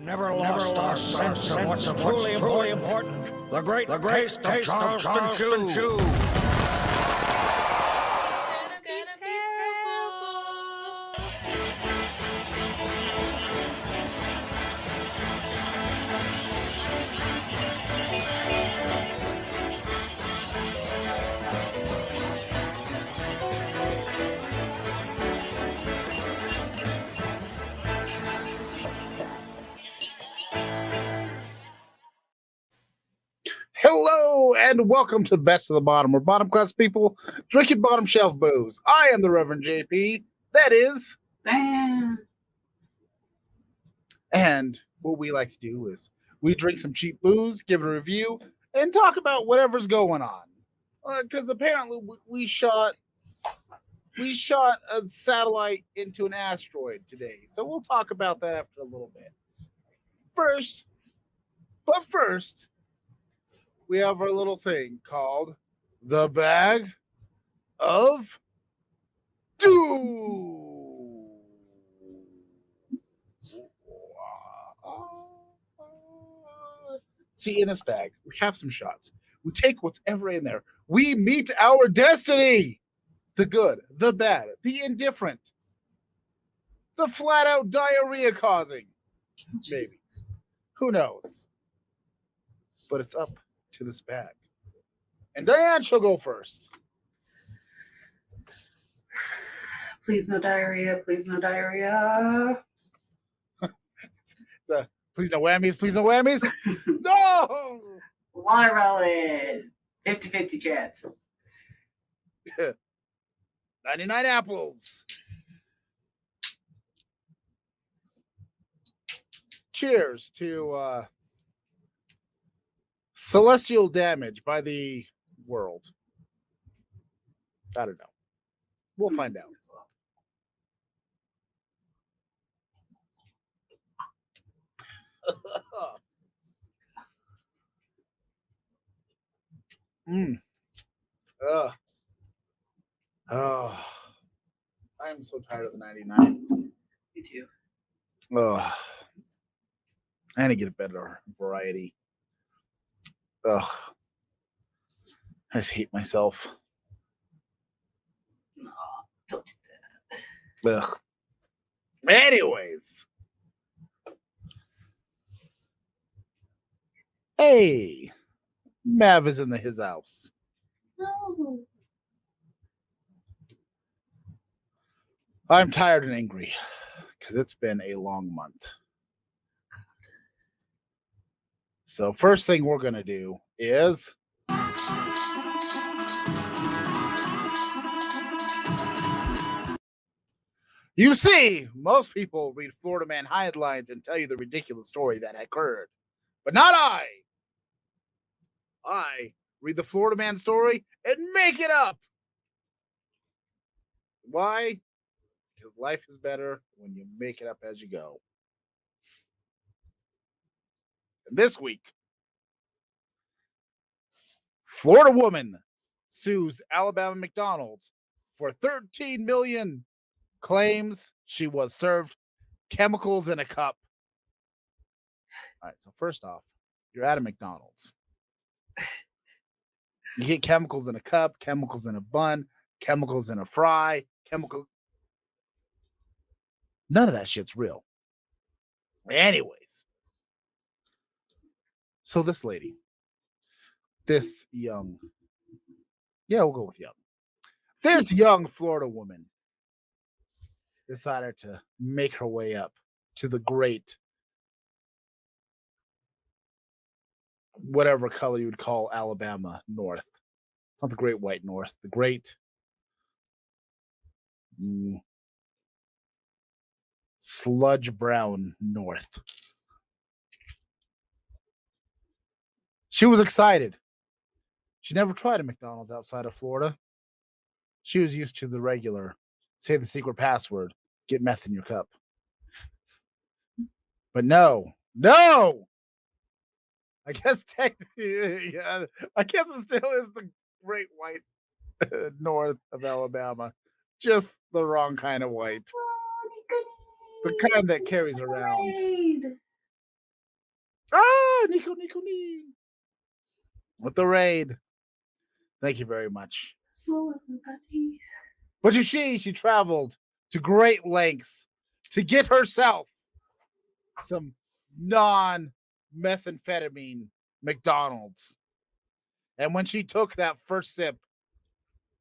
never lost our sense of what's truly important. The great taste of Charleston Chew. Hello and welcome to Best of the Bottom, where bottom class people drinking bottom shelf booze. I am the Reverend JP. That is. And what we like to do is we drink some cheap booze, give a review, and talk about whatever's going on. Because apparently we shot a satellite into an asteroid today. So we'll talk about that after a little bit. First, we have our little thing called the Bag of Doom. See, in this bag, we have some shots. We take whatever in there. We meet our destiny. The good, the bad, the indifferent, the flat-out diarrhea causing. Maybe. Who knows? But it's up to this bag. And Diane shall go first. Please no diarrhea. Please no diarrhea. Please no whammies. Please no whammies. No! Watermelon. 50-50 chance. 99 apples. Cheers to celestial damage by the world. I don't know. We'll find out. I'm so tired of the 99s. Me too. I need to get a better variety. I just hate myself. No, don't do that. Anyways. Hey, Mav is in his house. No. I'm tired and angry because it's been a long month. So first thing we're going to do is you see, most people read Florida Man headlines and tell you the ridiculous story that occurred. But not I. I read the Florida Man story and make it up. Why? Because life is better when you make it up as you go. And this week, Florida woman sues Alabama McDonald's for $13 million, claims she was served chemicals in a cup. All right, so first off, you're at a McDonald's. You get chemicals in a cup, chemicals in a bun, chemicals in a fry, chemicals. None of that shit's real. Anyways. So this lady, this young, we'll go with young. This young Florida woman decided to make her way up to the great, whatever color you would call Alabama North. It's not the great white North, the great sludge brown North. She was excited. She never tried a McDonald's outside of Florida. She was used to the regular, say the secret password, get meth in your cup. But no. I guess technically, yeah, I guess it still is the great white north of Alabama. Just the wrong kind of white. The kind that carries around Nico, with the raid. Thank you very much. Hello, everybody. But you see, she traveled to great lengths to get herself some non-methamphetamine McDonald's. And when she took that first sip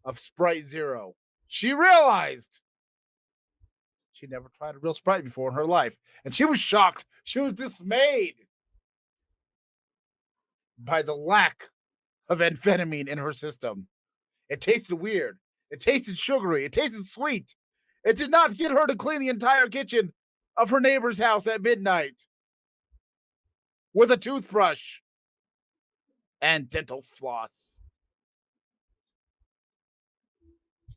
of Sprite Zero, she realized she never tried a real Sprite before in her life. And she was shocked. She was dismayed by the lack of amphetamine in her system. It tasted weird. It tasted sugary. It tasted sweet. It did not get her to clean the entire kitchen of her neighbor's house at midnight with a toothbrush and dental floss.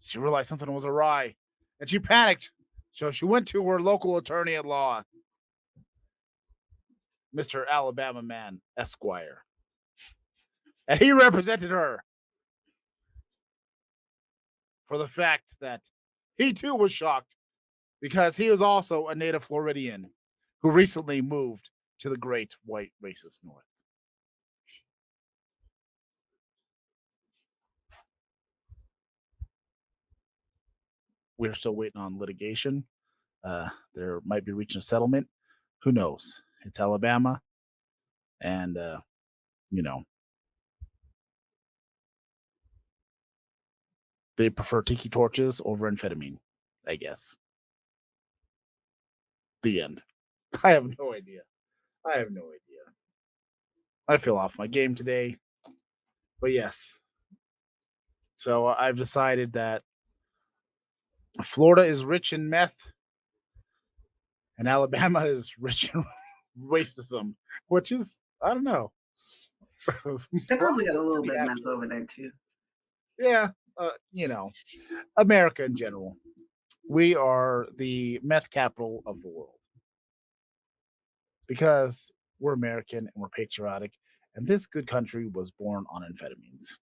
She realized something was awry, and she panicked. So she went to her local attorney at law, Mr. Alabama Man Esquire. And he represented her for the fact that he too was shocked because he was also a native Floridian who recently moved to the great white racist north. We're still waiting on litigation. There might be reaching a settlement. Who knows? It's Alabama. And, they prefer tiki torches over amphetamine, I guess. The end. I have no idea. I feel off my game today. But yes. So I've decided that Florida is rich in meth and Alabama is rich in racism, which is, I don't know. They probably got a little bit of meth over there too. Yeah, America in general. We are the meth capital of the world because we're American and we're patriotic, and this good country was born on amphetamines.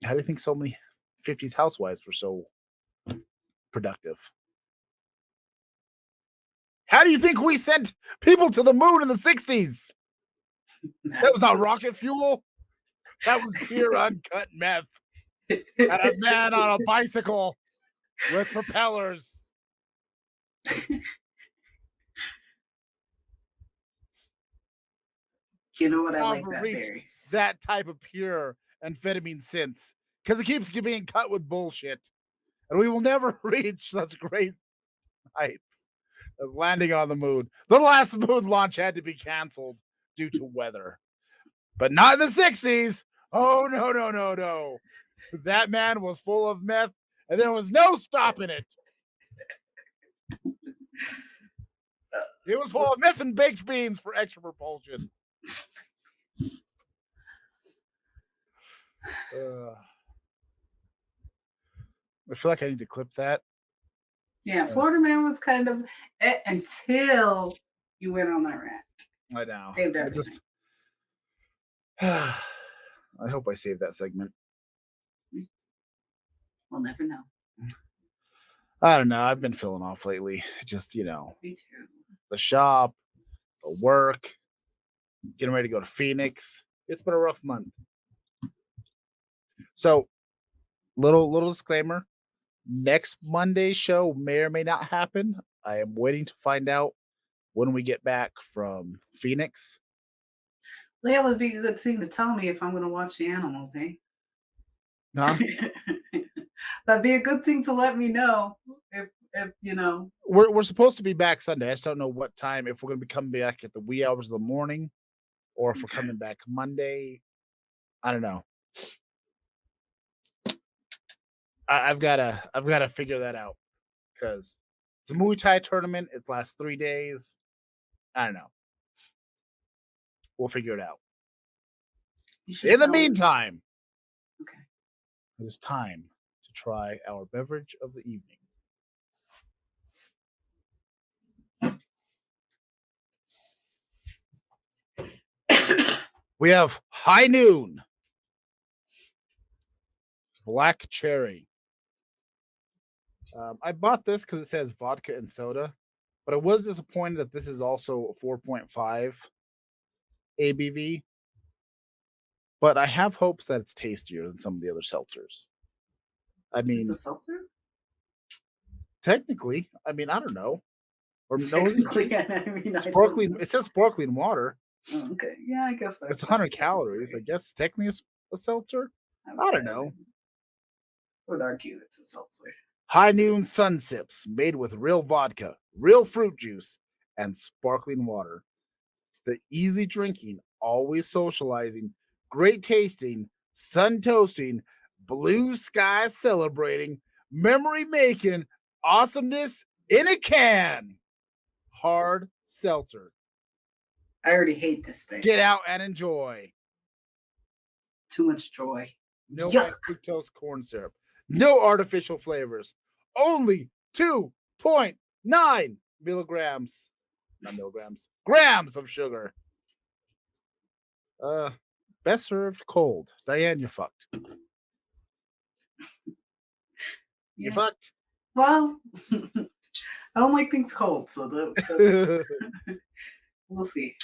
How do you think so many 50s housewives were so productive? How do you think we sent people to the moon in the 60s? That was not rocket fuel. That was pure uncut meth. And a man on a bicycle with propellers. You know what? I like that theory. That type of pure amphetamine since, because it keeps being cut with bullshit. And we will never reach such great heights as landing on the moon. The last moon launch had to be canceled due to weather. But not in the 60s. Oh, no. That man was full of meth, and there was no stopping it. It was full of meth and baked beans for extra propulsion. I feel like I need to clip that. Yeah, Florida Man was kind of until you went on that rant. I know. Saved everything. I hope I saved that segment. We'll never know. I don't know. I've been feeling off lately. Just, Me too. The shop, the work, getting ready to go to Phoenix. It's been a rough month. So, little disclaimer. Next Monday's show may or may not happen. I am waiting to find out when we get back from Phoenix. Well, it'd be a good thing to tell me if I'm going to watch the animals, eh? Huh? That'd be a good thing to let me know if We're supposed to be back Sunday. I just don't know what time. If we're going to be coming back at the wee hours of the morning, or if we're coming back Monday. I don't know. I've got to figure that out because it's a Muay Thai tournament. It lasts 3 days. I don't know. We'll figure it out. In the meantime, it is time to try our beverage of the evening. We have High Noon Black Cherry. I bought this because it says vodka and soda, But I was disappointed that this is also a 4.5 ABV. But I have hopes that it's tastier than some of the other seltzers. I It's mean, a seltzer? technically, I mean, I don't know. Or no, is it Technically, I mean, I don't sparkling? know. It says sparkling water. Oh, okay. Yeah, I guess It's that's 100 calories. I technically. guess technically a seltzer. I Okay, don't know. I would argue it's a seltzer. High noon sun sips made with real vodka, real fruit juice, and sparkling water. The easy drinking, always socializing, great tasting, sun toasting, blue sky celebrating, memory making, awesomeness in a can. Hard seltzer. I already hate this thing. Get out and enjoy. Too much joy. No high Yuck. fructose corn syrup. No artificial flavors. Only 2.9 milligrams. Not milligrams. Grams of sugar. Best served cold. Diane, you're fucked. You Yeah. fucked. Well, I don't like things cold, so we'll see.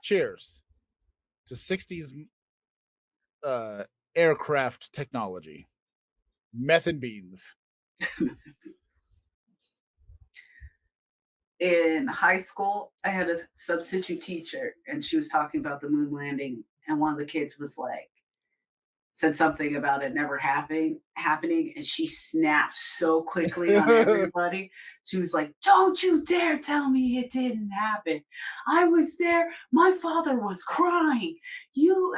Cheers to 60s aircraft technology. Meth and beans. In high school, I had a substitute teacher, and she was talking about the moon landing, and one of the kids was like, said something about it never happening, and she snapped so quickly on everybody. She was like, "Don't you dare tell me it didn't happen. I was there. My father was crying. You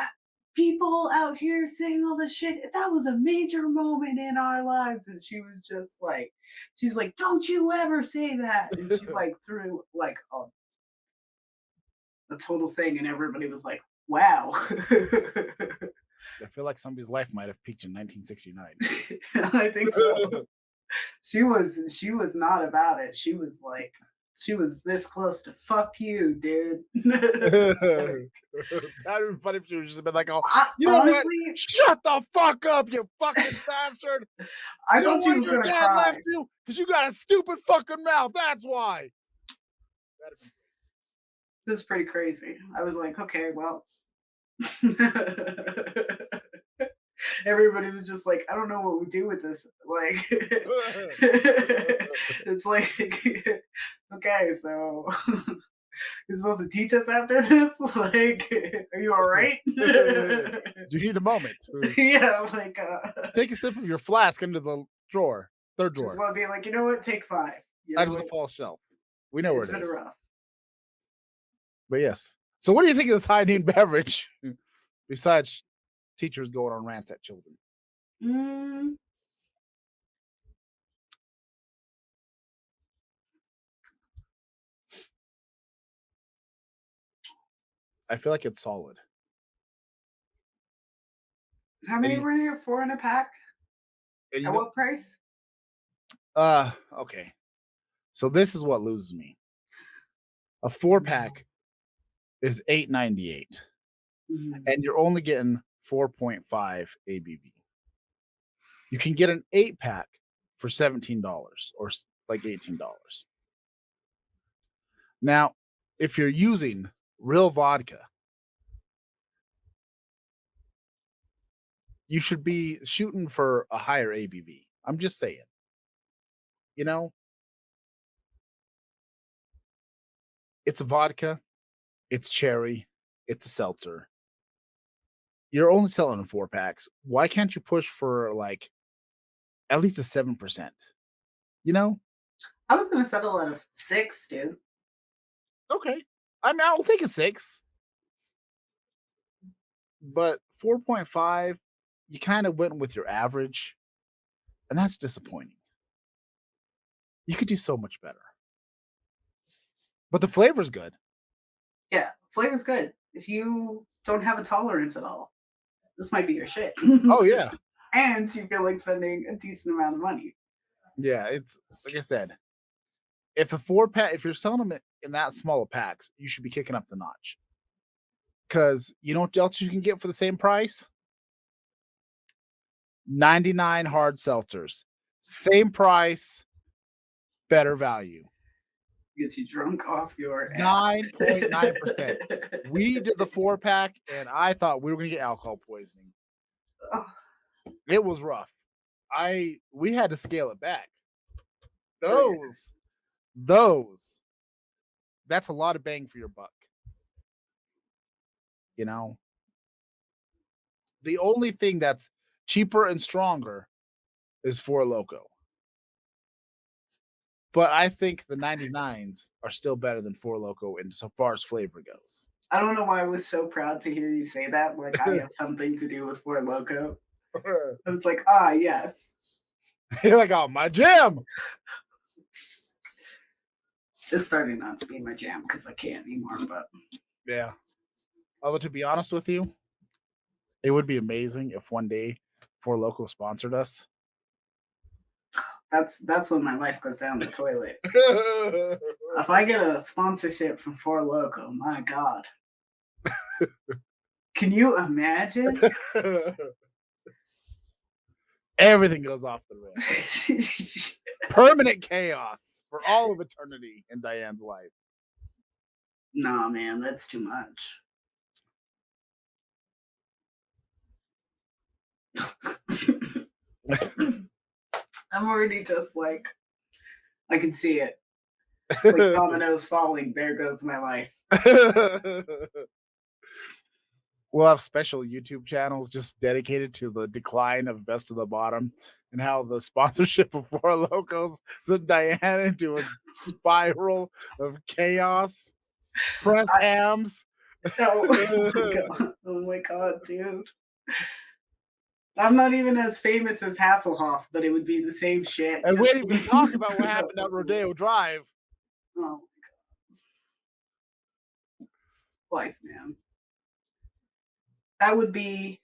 people out here saying all this shit, that was a major moment in our lives." And she was just like, she's like, "Don't you ever say that." And she like threw like a total thing, and everybody was like, "Wow." I feel like somebody's life might have peaked in 1969. I think so. She was not about it. She was like, she was this close to "fuck you, dude." That'd be funny if she would just been like, "Oh, you know Honestly, what? Shut the fuck up, you fucking bastard! I You know thought she why was your gonna dad cry. left you? Because you got a stupid fucking mouth. That's why." It was pretty crazy. I was like, okay, well. Everybody was just like, I don't know what we do with this. Like, it's like, okay, so you're supposed to teach us after this? Like, are you all right? Do you need a moment? Yeah, like, Take a sip of your flask into the drawer, third drawer, just want to be like, you know what? Take 5. You know under the what? false shelf. We know where It's it been is. rough. But yes. So, what do you think of this high noon beverage? Besides teachers going on rants at children. Mm, I feel like it's solid. how many And were in here? 4 in a pack? you At know, what price? okay. So this is what loses me. A 4-pack is $8.98, Mhm. and you're only getting 4.5 ABV. You can get an 8-pack for $17 or like $18. Now, if you're using real vodka, you should be shooting for a higher ABV. I'm just saying. You know, it's a vodka, it's cherry, it's a seltzer. You're only selling in 4-packs. Why can't you push for like at least a 7%? You know? I was gonna settle at a 6, dude. Okay. I'll take a 6. But 4.5, you kind of went with your average, and that's disappointing. You could do so much better. But the flavor's good. Yeah, flavor's good. If you don't have a tolerance at all, this might be your shit. Oh yeah. And you feel like spending a decent amount of money. Yeah, it's like I said, if you're selling them in that small of packs, you should be kicking up the notch. Because you know what else you can get for the same price? 99 hard seltzers. Same price, better value. Get you drunk off your ass. 9.9%. We did the 4-pack, and I thought we were going to get alcohol poisoning. Oh, It was rough. We had to scale it back. Oh, yeah. Those. That's a lot of bang for your buck. You know, the only thing that's cheaper and stronger is Four Loco. But I think the 99s are still better than Four Loco in so far as flavor goes. I don't know why I was so proud to hear you say that. Like I have something to do with Four Loco. I was like, ah, yes. You're like, oh, my jam. It's starting not to be my jam because I can't anymore. But Yeah. Although, to be honest with you, it would be amazing if one day Four Loco sponsored us. that's when my life goes down the toilet. If I get a sponsorship from Four Loco, my God. Can you imagine? Everything goes off the rails. Permanent chaos for all of eternity in Diane's life. Nah, man, that's too much. I'm already just like, I can see it. Like dominoes falling. There goes my life. We'll have special YouTube channels just dedicated to the decline of Best of the Bottom and how the sponsorship of Four Locos sent Diane into a spiral of chaos. Pressed hams. Oh my God, dude. I'm not even as famous as Hasselhoff, but it would be the same shit. And we didn't even talk about what happened at Rodeo Drive. Oh my God. Life, man. That would be.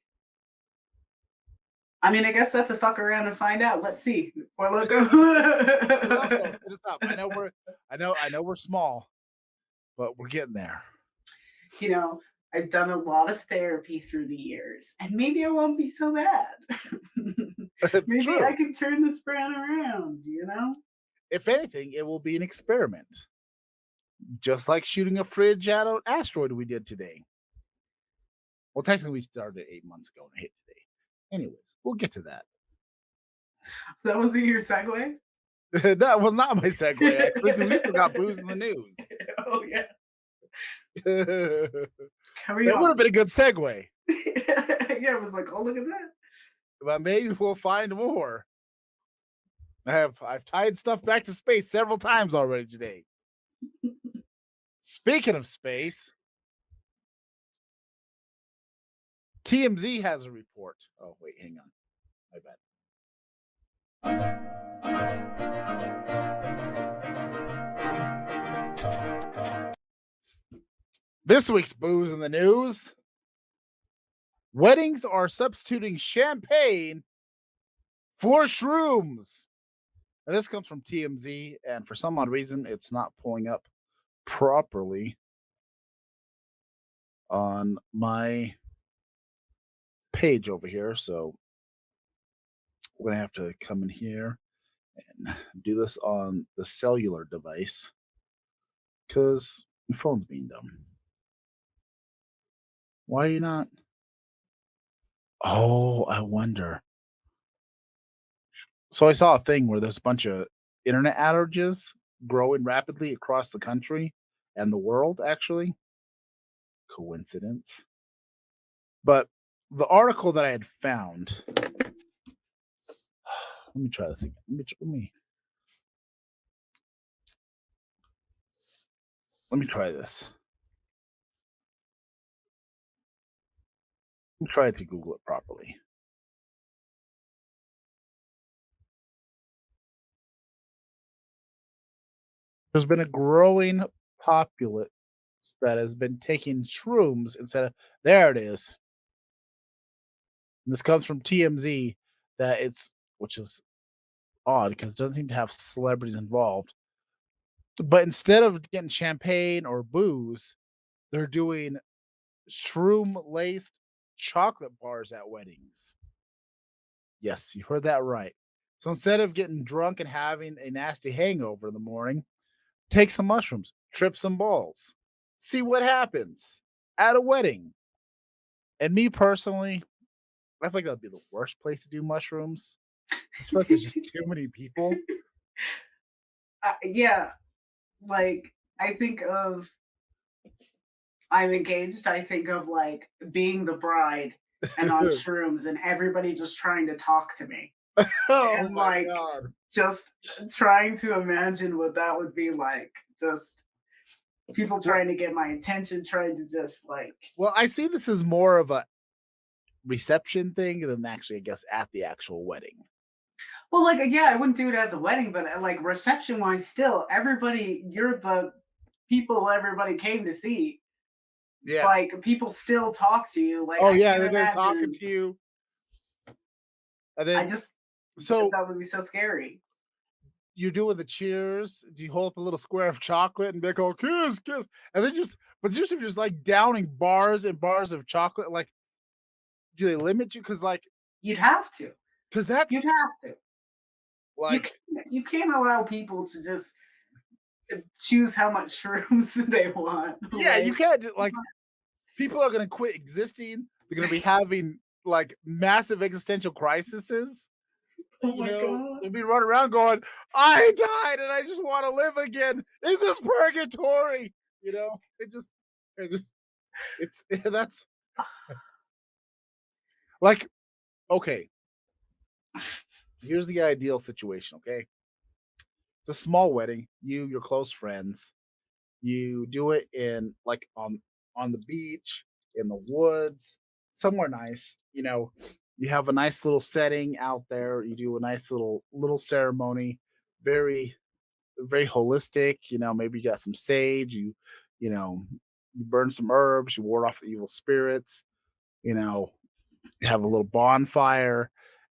I mean, I guess that's a fuck around and find out. Let's see. Four Loco. Stop. I know we're small, but we're getting there. You know, I've done a lot of therapy through the years, and maybe I won't be so bad. Maybe true. I can turn this brand around, you know? If anything, it will be an experiment. Just like shooting a fridge at an asteroid we did today. Well, technically, we started 8 months ago and hit today. Anyways, we'll get to that. That wasn't your segue? That was not my segue, actually, because we still got booze in the news. Oh, yeah. That Carry on. would have been a good segue. Yeah, I was like, oh, look at that. But maybe we'll find more. I've tied stuff back to space several times already today. Speaking of space, TMZ has a report. Oh, wait, hang on. My bad. This week's booze in the news. Weddings are substituting champagne for shrooms. And this comes from TMZ, and for some odd reason, it's not pulling up properly on my page over here. So we're going to have to come in here and do this on the cellular device because my phone's being dumb. Why are you not? Oh, I wonder. So I saw a thing where there's a bunch of internet outages growing rapidly across the country and the world, actually. Coincidence. But the article that I had found. Let me try this again. Let me try this. Let me try to Google it properly. There's been a growing populace that has been taking shrooms instead of. There it is. And this comes from TMZ, which is odd because it doesn't seem to have celebrities involved. But instead of getting champagne or booze, they're doing shroom laced chocolate bars at weddings. Yes, you heard that right. So instead of getting drunk and having a nasty hangover in the morning, take some mushrooms, trip some balls, see what happens at a wedding. And me personally, I think that'd be the worst place to do mushrooms. I feel like there's just too many people. Yeah, like I think of I'm engaged. I think of like being the bride and on shrooms and everybody just trying to talk to me Oh and my like god. just trying to imagine what that would be like. Just people Well, trying to get my attention, trying to just like, well, I see this as more of a reception thing than actually, I guess, at the actual wedding. well, like, yeah, I wouldn't do it at the wedding, but like reception wise, still, everybody, you're the people everybody came to see. Yeah. Like, people still talk to you. Like, Oh I yeah, can't they're there talking imagine. to you, and I then just, so that would be so scary. you doing the cheers. Do you hold up a little square of chocolate and be like, "Oh, kiss, kiss," and then just, but usually just like downing bars and bars of chocolate. Like, do they limit you? You'd have to. Because that's You'd have to. You like, can't, you can't allow people to just choose how much shrooms they want. yeah, you Like, can't like, people are gonna quit existing. They're gonna be having like massive existential crises. oh You my know, God. they'll be running around going, "I died and I just want to live again. Is this purgatory?" You know, it just, it's that's like, okay. Here's the ideal situation. Okay, it's a small wedding. You, your close friends. You do it in like on the beach, in the woods, somewhere nice. You know, you have a nice little setting out there. You do a nice little ceremony, very very holistic. You know, maybe you got some sage. You know, you burn some herbs. You ward off the evil spirits. You know, have a little bonfire,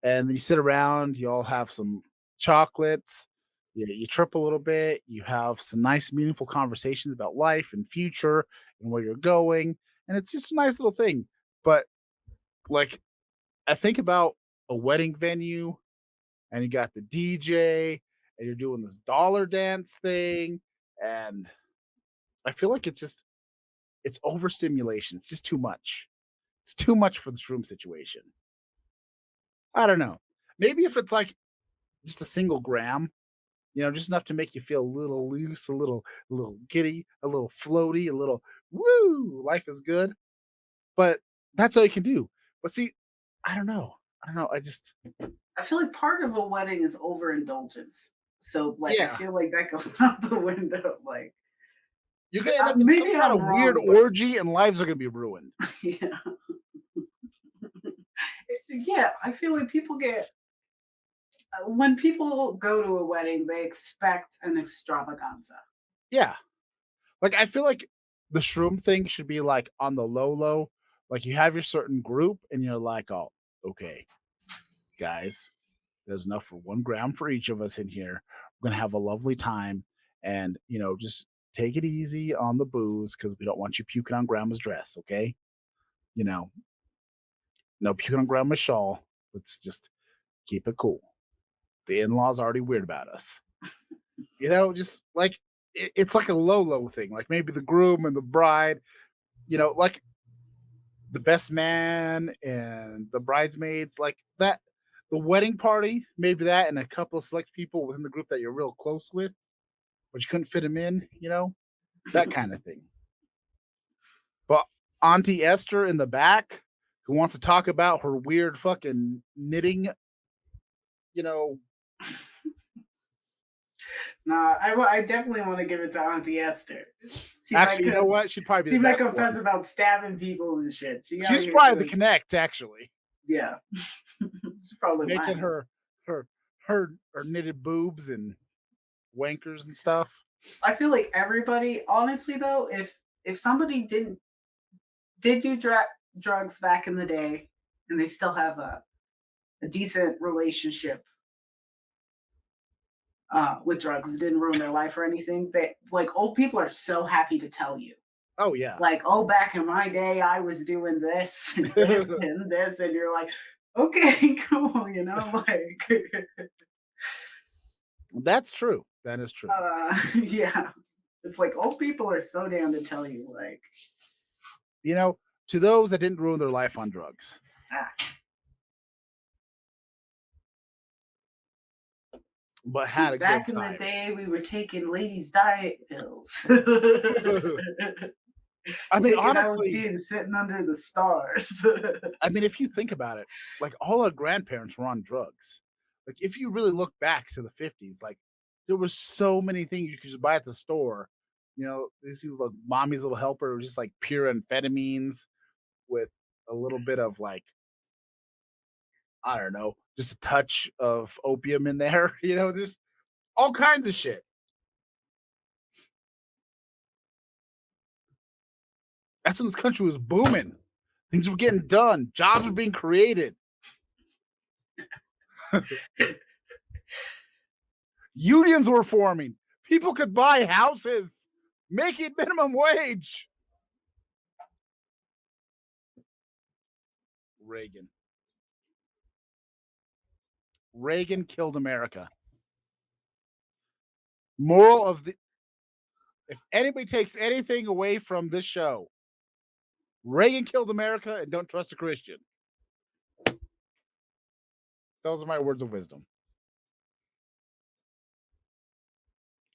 and then you sit around. You all have some chocolates. You trip a little bit. You have some nice, meaningful conversations about life and future and where you're going, and it's just a nice little thing. But like, I think about a wedding venue, and you got the DJ, and you're doing this dollar dance thing, and I feel like it's overstimulation. It's just too much. It's too much for this room situation. I don't know. Maybe if it's like just a single gram, you know, just enough to make you feel a little loose, a little giddy, a little floaty, a little woo, life is good. But that's all you can do. But see, I don't know. I don't know. I just, I feel like part of a wedding is overindulgence. So, like, I yeah, feel like that goes out the window. Like, you're gonna end up in some maybe kind I'm of weird wrong, but orgy, and lives are gonna be ruined. yeah, yeah. I feel like people get when people go to a wedding, they expect an extravaganza. Yeah, like I feel like the shroom thing should be like on the low low. Like you have your certain group, and you're like, oh, okay, guys, there's enough for 1 gram for each of us in here. We're gonna have a lovely time, and just take it easy on the booze because we don't want you puking on grandma's dress. Okay, you know, no puking on grandma's shawl. Let's just keep it cool. The in-laws already weird about us. Just like it's like a low low thing. Like maybe the groom and the bride. Like the best man and the bridesmaids, like that. The wedding party, maybe that, and a couple of select people within the group that you're real close with, but you couldn't fit them in, that kind of thing. But Auntie Esther in the back, who wants to talk about her weird fucking knitting, you know, Nah, I definitely want to give it to Auntie Esther. She might actually, you know what? She'd probably be she the might best confess one. about stabbing people and shit. She out She's here probably the doing, connect, actually, yeah. She's probably making mine. her knitted boobs and wankers and stuff. I feel like everybody, honestly though, if somebody did do drugs back in the day, and they still have a decent relationship with drugs, it didn't ruin their life or anything. They like old people are so happy to tell you. Oh yeah. Like, oh, back in my day, I was doing this and this and this, and you're like, okay, cool, like, That's true. That is true. yeah. It's like old people are so down to tell you, like, To those that didn't ruin their life on drugs. ah, But see, had a good back in the time. day, we were taking ladies' diet pills. I mean, Taking honestly, LSD and sitting under the stars. if you think about it, like all our grandparents were on drugs. Like if you really look back to the 50s, like there was so many things you could just buy at the store. These little mommy's little helper was just like pure amphetamines with a little bit of like, I don't know, just a touch of opium in there, just all kinds of shit. That's when this country was booming. Things were getting done. Jobs were being created. Unions were forming. People could buy houses, making minimum wage. Reagan. Reagan killed America. Moral of the if anybody takes anything away from this show, Reagan killed America and don't trust a Christian. Those are my words of wisdom.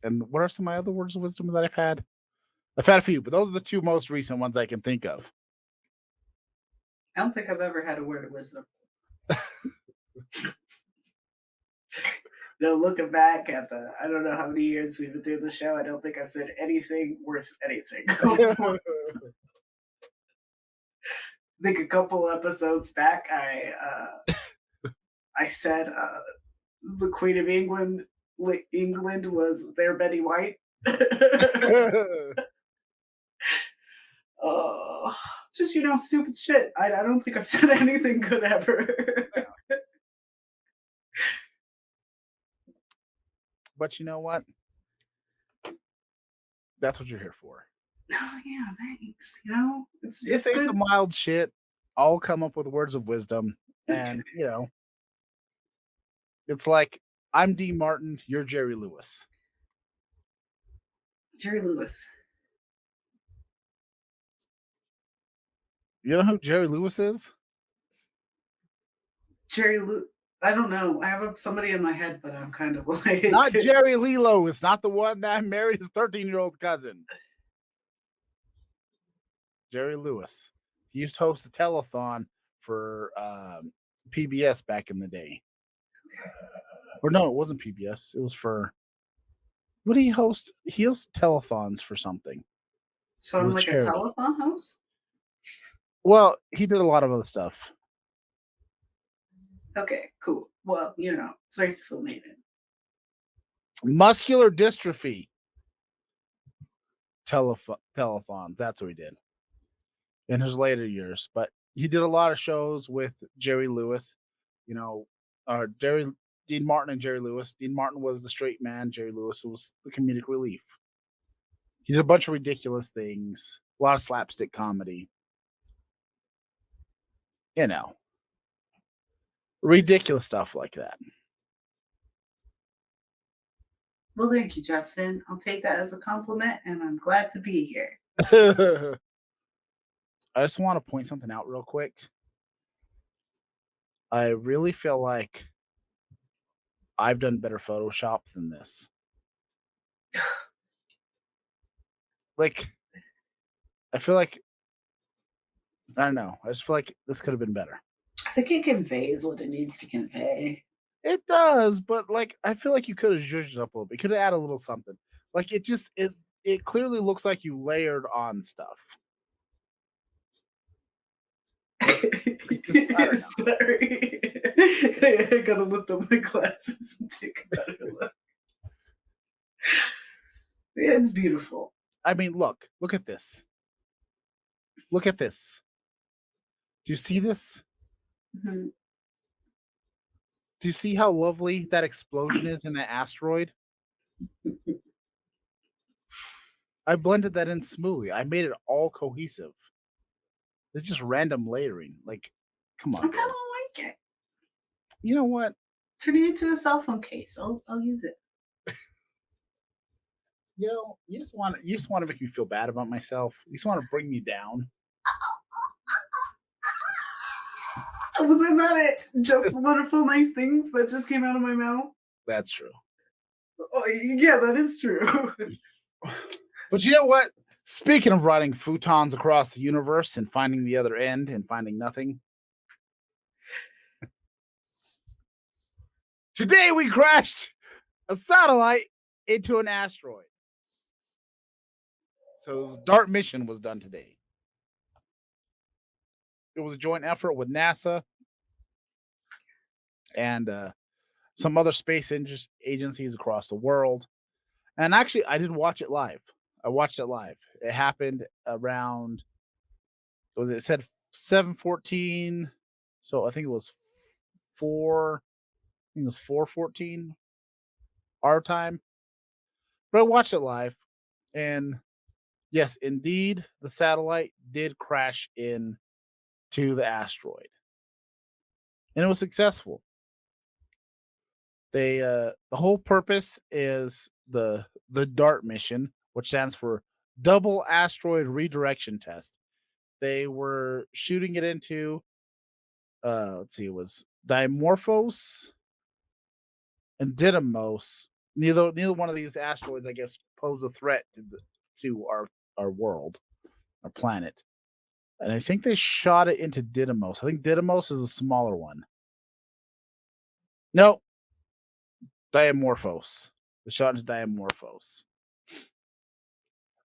And what are some of my other words of wisdom that I've had? I've had a few, but those are the two most recent ones I can think of. I don't think I've ever had a word of wisdom. Looking back at I don't know how many years we've been doing the show, I don't think I've said anything worth anything. I think a couple episodes back, I said the Queen of England was their Betty White. Just stupid shit. I don't think I've said anything good ever. But you know what? That's what you're here for. Oh yeah, thanks. It's You just say good. some wild shit. I'll come up with words of wisdom. And, it's like I'm Dean Martin, you're Jerry Lewis. Jerry Lewis. You know who Jerry Lewis is? Jerry Lewis. I don't know. I have somebody in my head, but I'm kind of like Not Jerry Lee Lewis, not the one that married his 13-year-old cousin. Jerry Lewis. He used to host a telethon for PBS back in the day. Or no, it wasn't PBS. It was for what did he host? He hosted telethons for something. So I'm like charity. A telethon host? Well, he did a lot of other stuff. Okay, cool. Well, it's nice to feel needed. Muscular dystrophy. Telethons. That's what he did in his later years. But he did a lot of shows with Jerry Lewis. Dean Martin and Jerry Lewis. Dean Martin was the straight man. Jerry Lewis was the comedic relief. He did a bunch of ridiculous things. A lot of slapstick comedy. Ridiculous stuff like that. Well, thank you, Justin. I'll take that as a compliment, and I'm glad to be here. I just want to point something out real quick. I really feel like I've done better Photoshop than this. Like, I feel like, I don't know. I just feel like this could have been better. I think it conveys what it needs to convey. It does, but I feel like you could have zhuzhed it up a little bit. You could have added a little something. It clearly looks like you layered on stuff. Sorry. I gotta lift up my glasses and take a better look. Yeah, it's beautiful. I mean, look at this. Look at this. Do you see this? Mm-hmm. Do you see how lovely that explosion is in the asteroid? I blended that in smoothly. I made it all cohesive. It's just random layering. Like, come I on, kind bro. of like it. You know what? Turn it into a cell phone case. I'll use it. You just want to make me feel bad about myself. You just want to bring me down. Wasn't that it? Just wonderful, nice things that just came out of my mouth. That's true. Oh, yeah, that is true. But you know what? Speaking of riding futons across the universe and finding the other end and finding nothing, today we crashed a satellite into an asteroid. So the DART mission was done today. It was a joint effort with NASA and some other space agencies across the world. And actually, I did watch it live. I watched it live. It happened around. It said 7:14, so I think it was 4. I think it was 4:14 our time. But I watched it live, and yes, indeed, the satellite did crash in to the asteroid, and it was successful. The whole purpose is the DART mission, which stands for Double Asteroid Redirection Test. They were shooting it into let's see, it was Dimorphos and Didymos. Neither one of these asteroids, I guess, pose a threat to our world, our planet. And I think they shot it into Didymos. I think Didymos is the smaller one. No, Dimorphos. They shot into Dimorphos.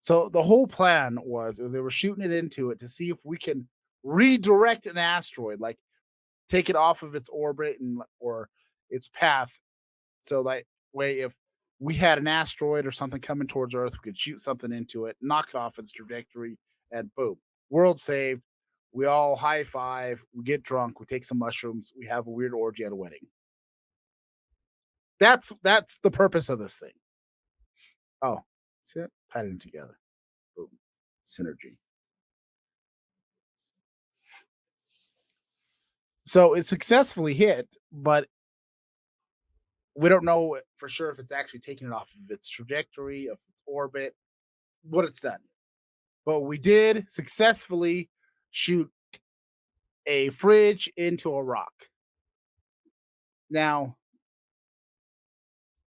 So the whole plan was they were shooting it into it to see if we can redirect an asteroid, like take it off of its orbit or its path. So that way, if we had an asteroid or something coming towards Earth, we could shoot something into it, knock it off its trajectory, and boom, world saved. We all high five. We get drunk. We take some mushrooms. We have a weird orgy at a wedding. That's the purpose of this thing. Oh, see it? Tied it together. Boom, synergy. So it successfully hit, but we don't know for sure if it's actually taken it off of its trajectory, of its orbit, what it's done. But we did successfully shoot a fridge into a rock. Now,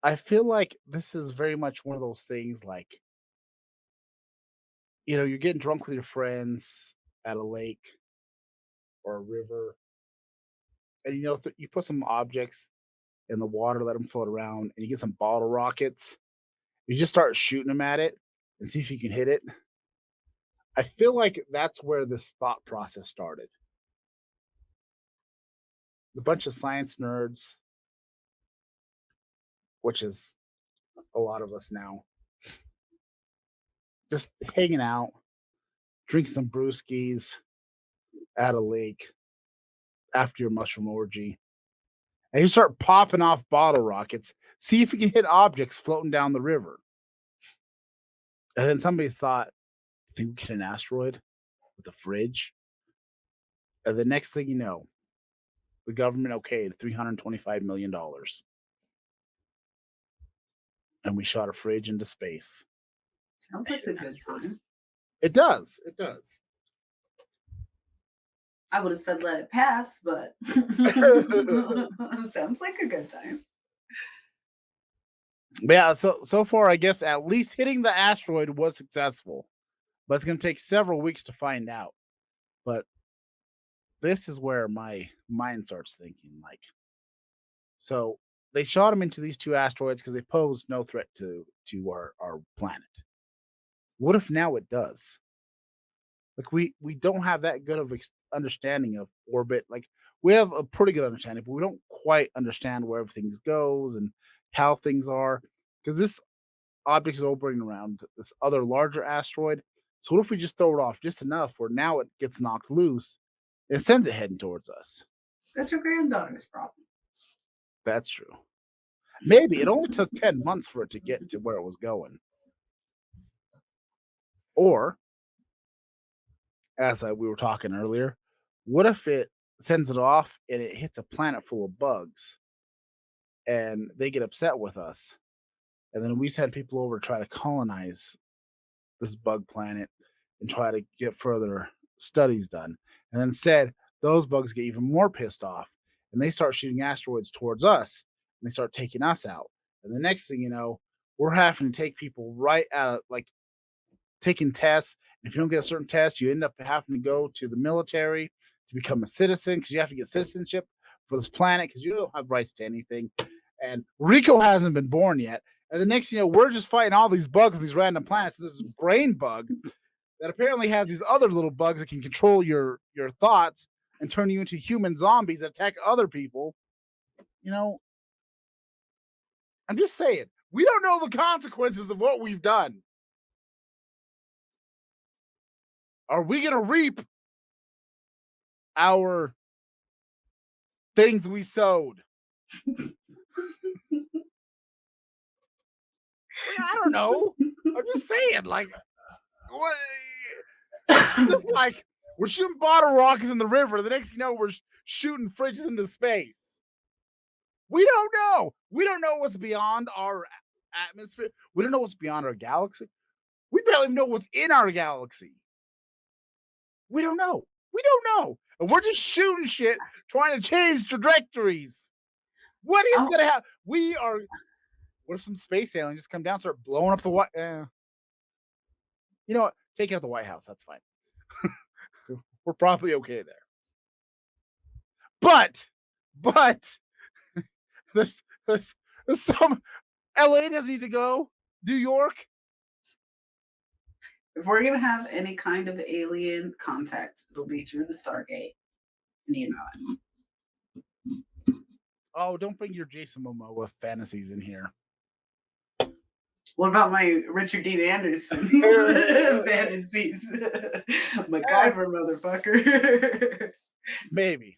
I feel like this is very much one of those things like, you're getting drunk with your friends at a lake or a river, and you put some objects in the water, let them float around, and you get some bottle rockets. You just start shooting them at it and see if you can hit it. I feel like that's where this thought process started. A bunch of science nerds, which is a lot of us now, just hanging out, drinking some brewskis at a lake after your mushroom orgy. And you start popping off bottle rockets, see if you can hit objects floating down the river. And then somebody thought, I think we can hit an asteroid with a fridge. And the next thing you know, the government okayed $325 million. And we shot a fridge into space. Sounds like a good time. It does. It does. I would have said let it pass, but sounds like a good time. But yeah, so far, I guess at least hitting the asteroid was successful. But it's going to take several weeks to find out. But this is where my mind starts thinking, like, so they shot them into these two asteroids because they pose no threat to our planet. What if now it does? Like we don't have that good of understanding of orbit. Like we have a pretty good understanding, but we don't quite understand where everything goes and how things are because this object is orbiting around this other larger asteroid. So what if we just throw it off just enough where now it gets knocked loose and sends it heading towards us? That's your granddaughter's problem. That's true. Maybe it only took 10 months for it to get to where it was going. Or, as we were talking earlier, what if it sends it off and it hits a planet full of bugs and they get upset with us? And then we send people over to try to colonize this bug planet and try to get further studies done. And then instead, those bugs get even more pissed off and they start shooting asteroids towards us and they start taking us out. And the next thing you know, we're having to take people right out of like taking tests. And if you don't get a certain test, you end up having to go to the military to become a citizen because you have to get citizenship for this planet because you don't have rights to anything. And Rico hasn't been born yet. And the next, we're just fighting all these bugs on these random planets. There's this brain bug that apparently has these other little bugs that can control your thoughts and turn you into human zombies that attack other people. I'm just saying, we don't know the consequences of what we've done. Are we going to reap our things we sowed? I don't know. I'm just saying, like, what? It's like we're shooting bottle rockets in the river. The next, we're shooting fridges into space. We don't know. We don't know what's beyond our atmosphere. We don't know what's beyond our galaxy. We barely know what's in our galaxy. We don't know. We don't know. And we're just shooting shit, trying to change trajectories. What is going to happen? What if some space aliens just come down and start blowing up the White? You know what? Take out the White House. That's fine. We're probably okay there. But there's some LA doesn't need to go. New York. If we're gonna have any kind of alien contact, it'll be through the Stargate. And you know it. Oh, don't bring your Jason Momoa fantasies in here. What about my Richard Dean Anderson fantasies? MacGyver, motherfucker. Maybe.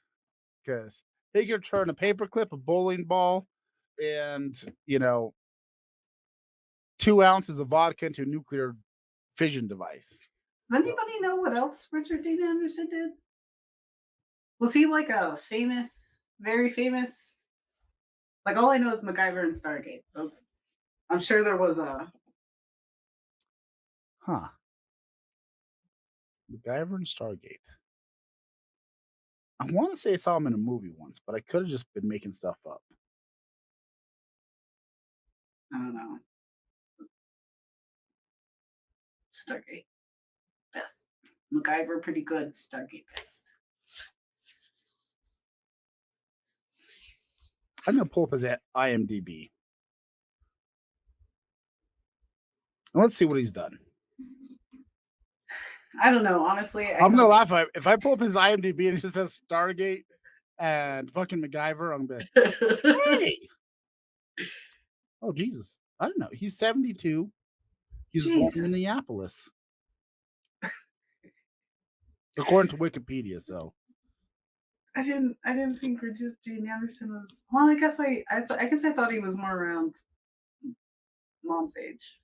Because take your turn a paperclip, a bowling ball, and 2 ounces of vodka into a nuclear fission device. Does anybody know what else Richard Dean Anderson did? Was he like a famous, very famous? Like all I know is MacGyver and Stargate. I'm sure there was a. MacGyver and Stargate. I want to say I saw him in a movie once, but I could have just been making stuff up. I don't know. Stargate. Best. MacGyver, pretty good. Stargate, best. I'm going to pull up his IMDb. And let's see what he's done. I don't know, honestly. I'm going to laugh if I pull up his IMDb and it just says Stargate and fucking MacGyver. I'm going to be like, hey! Oh, Jesus. I don't know. He's 72. He's born in Minneapolis. According to Wikipedia, so. I didn't think Richard Dean Anderson was. Well, I guess I thought he was more around Mom's age.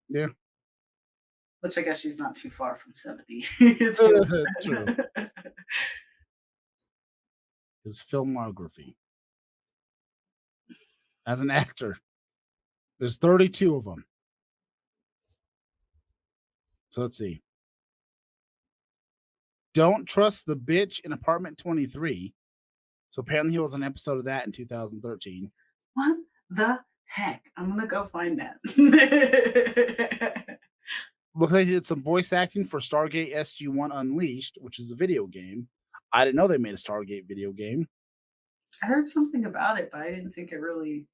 Yeah. Which I guess she's not too far from 70. True. His filmography as an actor. There's 32 of them. So let's see. Don't Trust the Bitch in Apartment 23. So apparently he was an episode of that in 2013. What the heck? I'm going to go find that. Looks like he did some voice acting for Stargate SG-1 Unleashed, which is a video game. I didn't know they made a Stargate video game. I heard something about it, but I didn't think it really...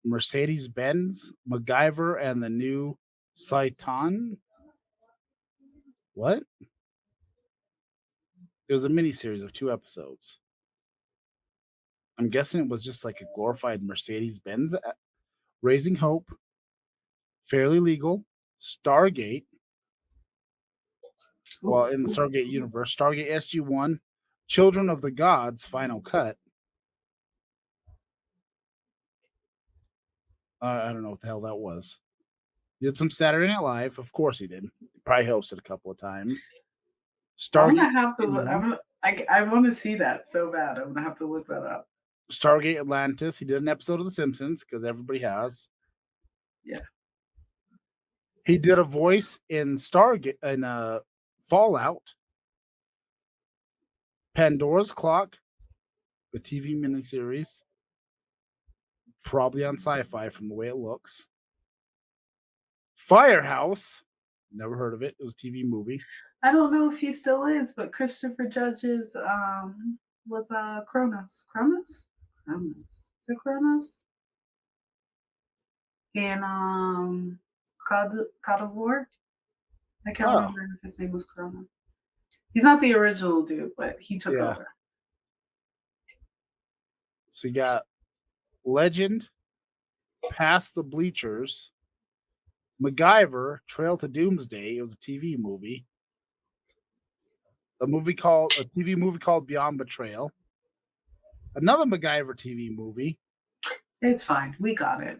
Mercedes-Benz, MacGyver, and the New Saitan. What? It was a miniseries of 2 episodes. I'm guessing it was just like a glorified Mercedes-Benz. Raising Hope, Fairly Legal, Stargate. Well, in the Stargate universe, Stargate SG-1, Children of the Gods, Final Cut. I don't know what the hell that was. He did some Saturday Night Live. Of course he did. He probably hosted a couple of times. I'm gonna Stargate. have to. I want to see that so bad. I'm gonna have to look that up. Stargate Atlantis. He did an episode of The Simpsons because everybody has. Yeah. He did a voice in Stargate in Fallout. Pandora's Clock, the TV miniseries, probably on Sci-Fi from the way it looks. Firehouse, never heard of it. It was a TV movie. I don't know if he still is, but Christopher Judge's was Kronos. Kronos? Kronos. Is it Kronos? And God of War. I can't remember if his name was Kronos. He's not the original dude, but he took over. So you got Legend, Past the Bleachers, MacGyver, Trail to Doomsday. It was a TV movie. A TV movie called Beyond Betrayal. Another MacGyver TV movie. It's fine. We got it.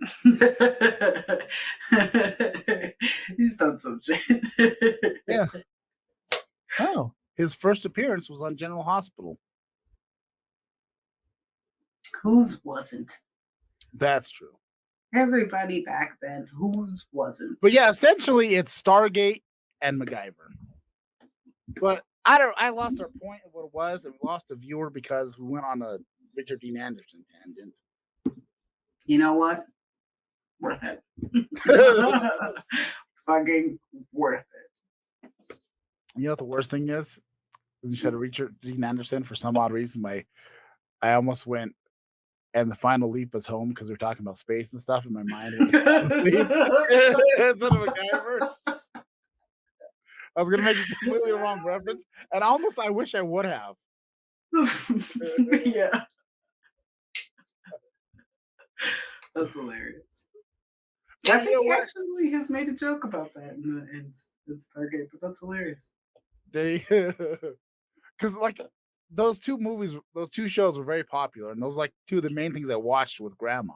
He's done some shit. Yeah. Oh, his first appearance was on General Hospital. Whose wasn't? That's true. Everybody back then, whose wasn't? But yeah, essentially it's Stargate and MacGyver. But I lost our point of what it was, and we lost a viewer because we went on a Richard Dean Anderson tangent. You know what? Worth it. Fucking worth it. You know what the worst thing is? You said Richard Dean Anderson. For some odd reason, I almost went, and the final leap was home because we are talking about space and stuff. In my mind, instead of MacGyver, I was gonna make a completely wrong reference, and almost I wish I would have. Yeah, that's hilarious. I think he actually has made a joke about that in Stargate, but that's hilarious. Because like those two shows were very popular, and those like two of the main things I watched with Grandma.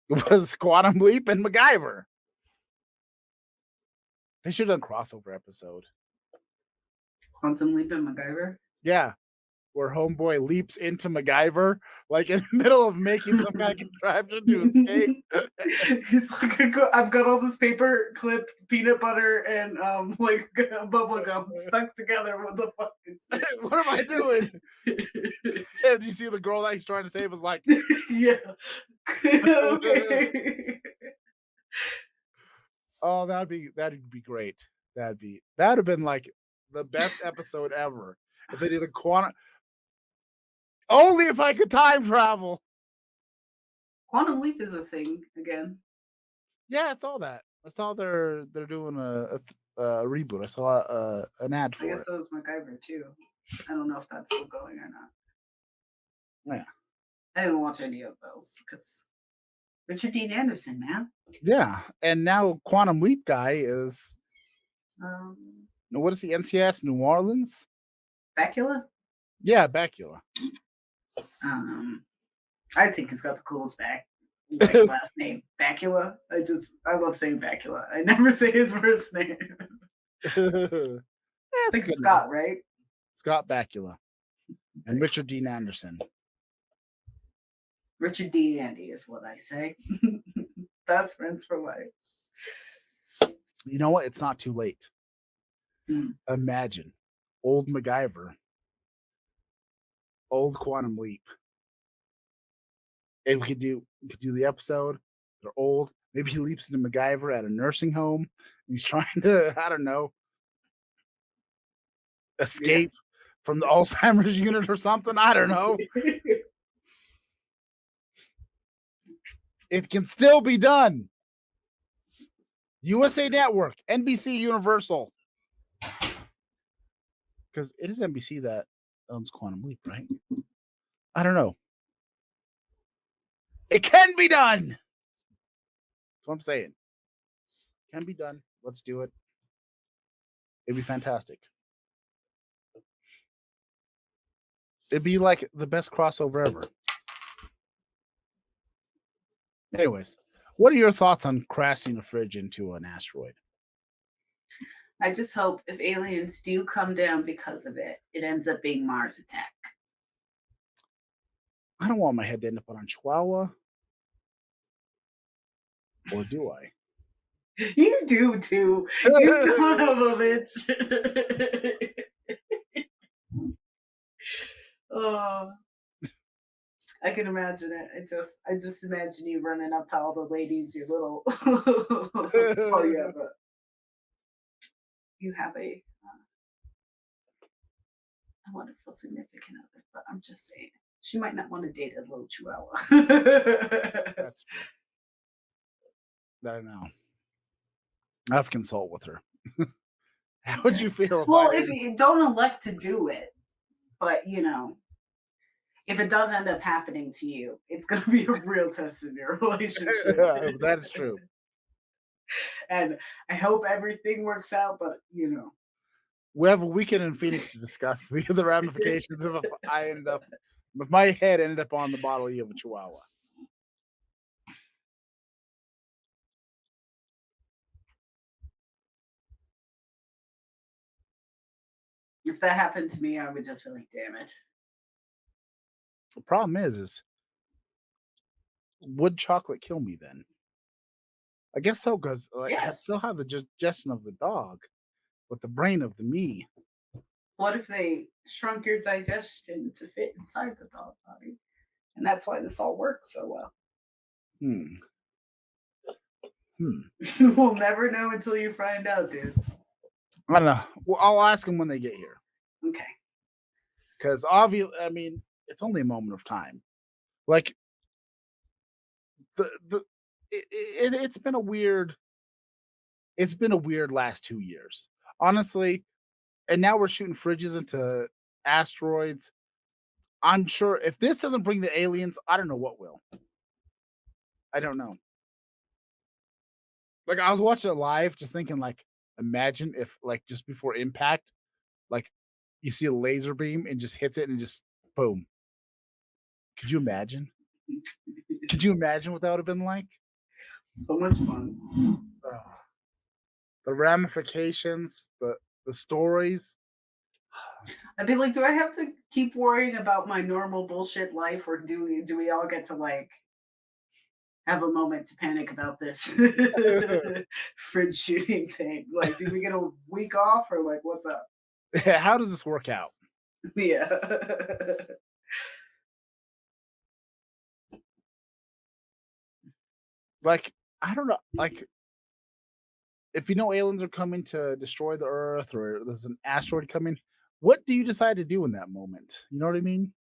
It was Quantum Leap and MacGyver. They should have done a crossover episode. Quantum Leap and MacGyver? Yeah. Where Homeboy leaps into MacGyver, like in the middle of making some kind of contraption to escape. He's like, I've got all this paper clip, peanut butter, and like bubble gum stuck together. What the fuck is this? What am I doing? And you see the girl that he's trying to save is like, yeah. Okay. Oh, that'd be great. That'd have been like the best episode ever if they did a quantum. Only if I could time travel. Quantum Leap is a thing again. Yeah, I saw that. I saw they're doing a reboot. I saw an ad for it. I guess so was MacGyver too. I don't know if that's still going or not. Yeah. I didn't watch any of those because Richard Dean Anderson, man. Yeah, and now Quantum Leap guy is what is the NCS New Orleans? Bacula? Yeah, Bacula. I think he's got the coolest last name. Bacula. I love saying Bacula. I never say his first name. I think it's Scott, right? Scott Bakula. And Richard Dean Anderson. Richard D. Andy is what I say. Best friends for life. You know what? It's not too late. Imagine old MacGyver, old Quantum Leap. If we could do the episode, they're old. Maybe he leaps into MacGyver at a nursing home. He's trying to, I don't know, escape from the Alzheimer's unit or something. I don't know. It can still be done. USA Network, NBC Universal. Because it is NBC that owns Quantum Leap, right? I don't know. It can be done. That's what I'm saying. Can be done. Let's do it. It'd be fantastic. It'd be like the best crossover ever. Anyways, What are your thoughts on crashing a fridge into an asteroid? I just hope if aliens do come down because of it, it ends up being Mars attack. I don't want my head to end up on a chihuahua, or do I? You do too. You son of a bitch. Oh, I can imagine it. I just imagine you running up to all the ladies, your little oh you have a wonderful significant other, but I'm just saying she might not want to date a little chihuahua. That's true. I don't know. I have to consult with her. How would you feel if Well, I if you don't elect to do it, but if it does end up happening to you, it's going to be a real test in your relationship. That's true. And I hope everything works out, but We have a weekend in Phoenix to discuss the ramifications of if if my head ended up on the body of a chihuahua. if that happened to me, I would just be like, damn it. The problem is would chocolate kill me then? I guess so, because I Yes. still have the digestion of the dog, with the brain of the me. What if they shrunk your digestion to fit inside the dog body? And that's why this all works so well. Hmm. We'll never know until you find out, dude. I don't know. Well, I'll ask them when they get here, Okay. because obviously, I mean, it's only a moment of time. Like the it's been a weird. It's been a weird last 2 years, honestly. And now we're shooting fridges into asteroids. I'm sure if this doesn't bring the aliens, I don't know what will. I don't know. Like I was watching it live, just thinking, like, imagine if, like, just before impact, like, you see a laser beam and just hits it and just boom. Could you imagine? Could you imagine what that would have been like? So much fun. Ugh. The ramifications, the stories. I'd be like, do I have to keep worrying about my normal bullshit life, or do we all get to like have a moment to panic about this fridge shooting thing? Like, do we get a week off, or like, what's up? How does this work out? Yeah. Like, I don't know. Like, if you know aliens are coming to destroy the Earth or there's an asteroid coming, what do you decide to do in that moment? You know what I mean?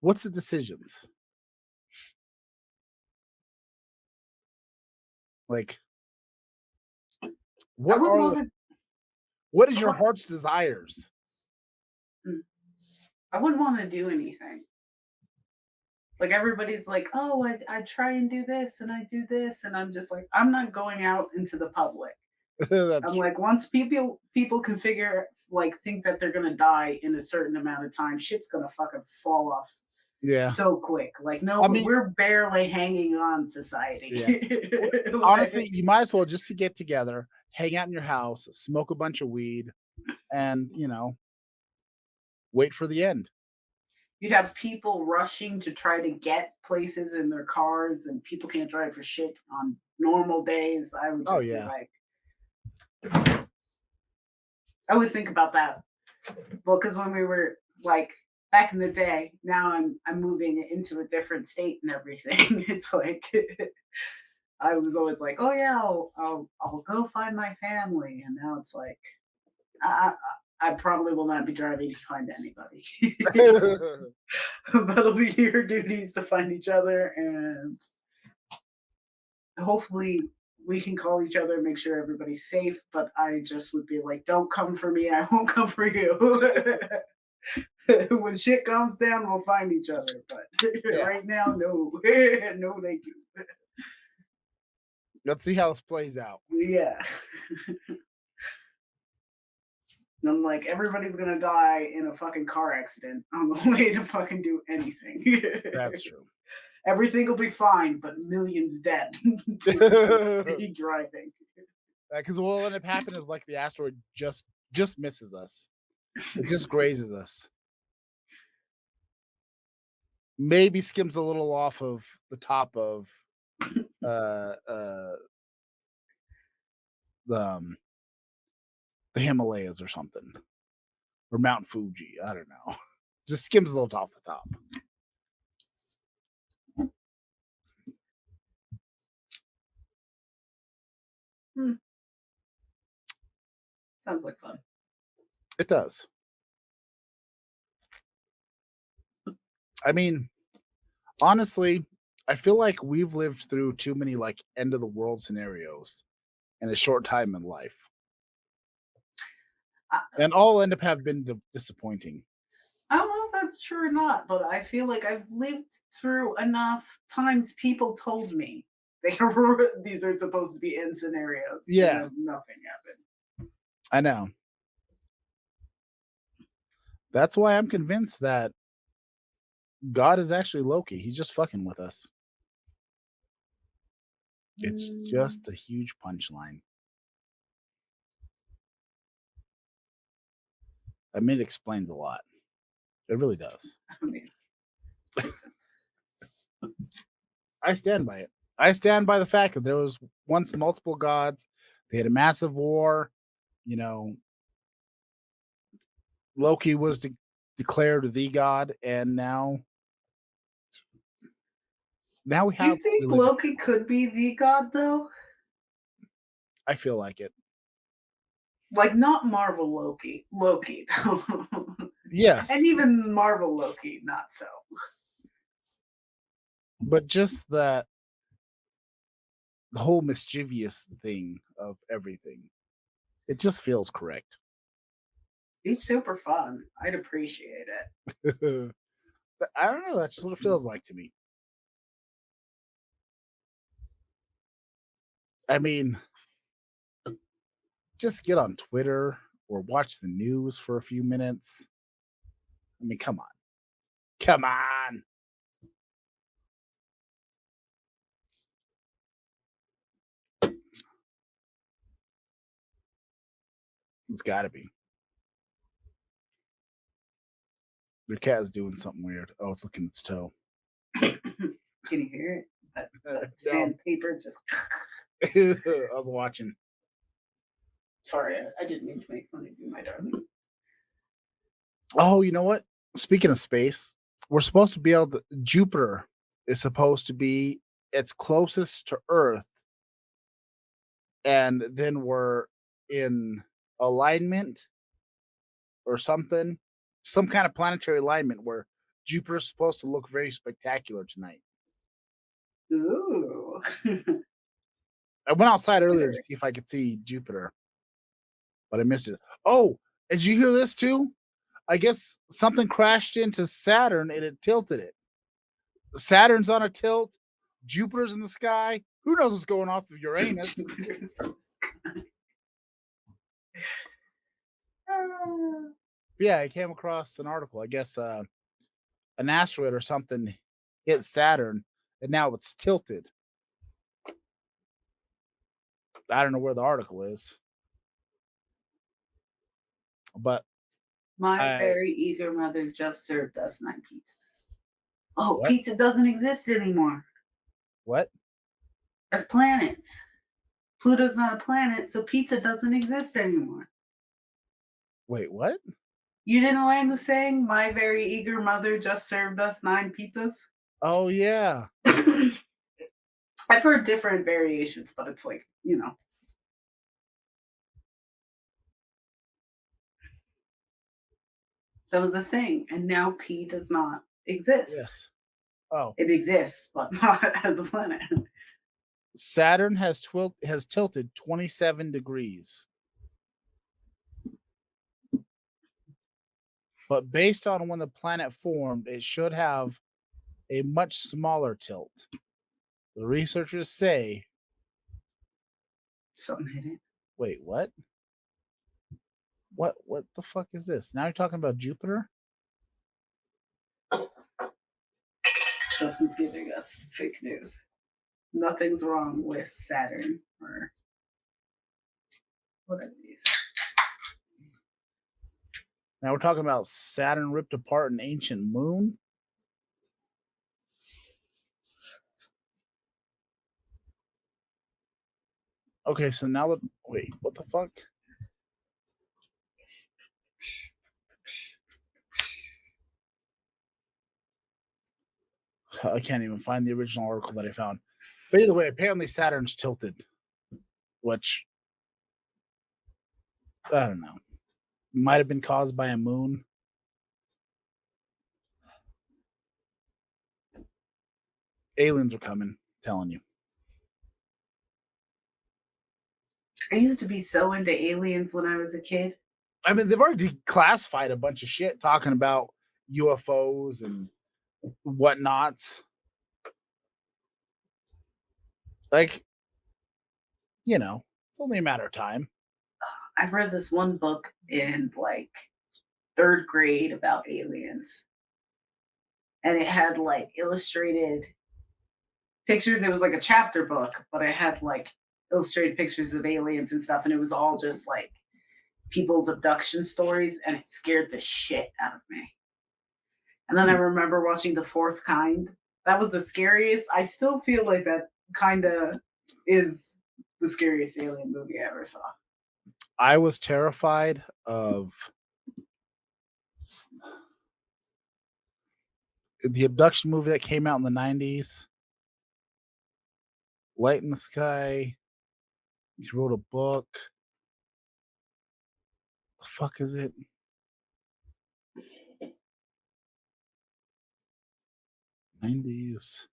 What's the decisions? Like, I what wouldn't are want to. what is I your wouldn't, heart's desires? I wouldn't want to do anything. Like everybody's like, oh, I try and do this and I do this, and I'm just like, I'm not going out into the public. That's I'm true. like, once people can think that they're gonna die in a certain amount of time, shit's gonna fucking fall off Yeah. so quick. Like, no, I mean, we're barely hanging on, society. yeah. Honestly, Like, you might as well just to get together, hang out in your house, smoke a bunch of weed, and wait for the end. you'd have people rushing to try to get places in their cars, and people can't drive for shit on normal days. I would Oh just be yeah. like, I always think about that. Well, because when we were like back in the day, now I'm moving into a different state and everything. It's like I was always like, oh yeah, I'll go find my family, and now it's like I probably will not be driving to find anybody. That'll be your duties to find each other, and hopefully we can call each other, make sure everybody's safe. But I just would be like, don't come for me, I won't come for you. When shit comes down, we'll find each other. But Yeah. right now, no, no, thank you. Let's see how this plays out. Yeah. I'm like, everybody's gonna die in a fucking car accident on the way to fucking do anything. That's true. Everything will be fine, but millions dead. Be driving. Because what will end up happening is like the asteroid just misses us. It just grazes us. Maybe skims a little off of the top of the Himalayas or something, or Mount Fuji. I don't know. Just skims a little off the top. Sounds like fun. It does. I mean, honestly, I feel like we've lived through too many like end of the world scenarios in a short time in life, and all end up have been disappointing. I don't know if that's true or not, but I feel like I've lived through enough times people told me these are supposed to be end scenarios. Yeah. And nothing happened. I know. That's why I'm convinced that God is actually Loki. He's just fucking with us. It's just a huge punchline. I mean, it explains a lot. It really does. I mean, I stand by it. I stand by the fact that there was once multiple gods. They had a massive war. You know, Loki was declared the god, and now we do you have. think Loki could be the god though? I feel like it. Like not Marvel Loki. Loki. Yes. And even Marvel Loki, not so. But just that the whole mischievous thing of everything. It just feels correct. He's super fun. I'd appreciate it. I don't know. That's just what it feels like to me. I mean, just get on Twitter or watch the news for a few minutes. I mean, come on. Come on. It's got to be. Your cat is doing something weird. Oh, it's licking its toe. Can you hear it? That No. sandpaper just. I was watching. Sorry, I didn't mean to make fun of you, my darling. Oh, you know what? Speaking of space, we're supposed to be able to. Jupiter is supposed to be its closest to Earth, and then we're in alignment or something, some kind of planetary alignment where Jupiter's supposed to look very spectacular tonight. Ooh. I went outside earlier to see if I could see Jupiter, but I missed it. Oh, did you hear this too? I guess something crashed into Saturn and it tilted it. Saturn's on a tilt. Jupiter's in the sky. Who knows what's going off of Uranus? Jupiter's in the sky. Yeah, I came across an article. I guess an asteroid or something hit Saturn, and now it's tilted. I don't know where the article is, but My very eager mother just served us 9 pizzas. Oh, pizza doesn't exist anymore. What? As planets. Pluto's not a planet, so pizza doesn't exist anymore. Wait, what? You didn't learn the saying, my very eager mother just served us 9 pizzas? Oh, yeah. I've heard different variations, but it's like, you know. That was a thing, and now P does not exist. Yes. Oh. It exists, but not as a planet. Saturn has tilted 27 degrees. But based on when the planet formed, it should have a much smaller tilt. The researchers say. Something hit it. Wait, what? What the fuck is this? Now you're talking about Jupiter? Justin's giving us fake news. Nothing's wrong with Saturn or whatever these. Now we're talking about Saturn ripped apart an ancient moon. Okay, so now wait, what the fuck? I can't even find the original article that I found. But either way, apparently Saturn's tilted, which I don't know. Might have been caused by a moon. Aliens are coming, I'm telling you. I used to be so into aliens when I was a kid. I mean, they've already declassified a bunch of shit talking about UFOs and whatnots. Like, you know, it's only a matter of time. I read this one book in like 3rd grade about aliens. And it had like illustrated pictures. It was like a chapter book, but it had like illustrated pictures of aliens and stuff. And it was all just like people's abduction stories. And it scared the shit out of me. And then I remember watching The Fourth Kind. That was the scariest. I still feel like that kind of is the scariest alien movie I ever saw. I was terrified of the abduction movie that came out in the 90s. Light in the Sky. He wrote a book. The fuck is it? '90s.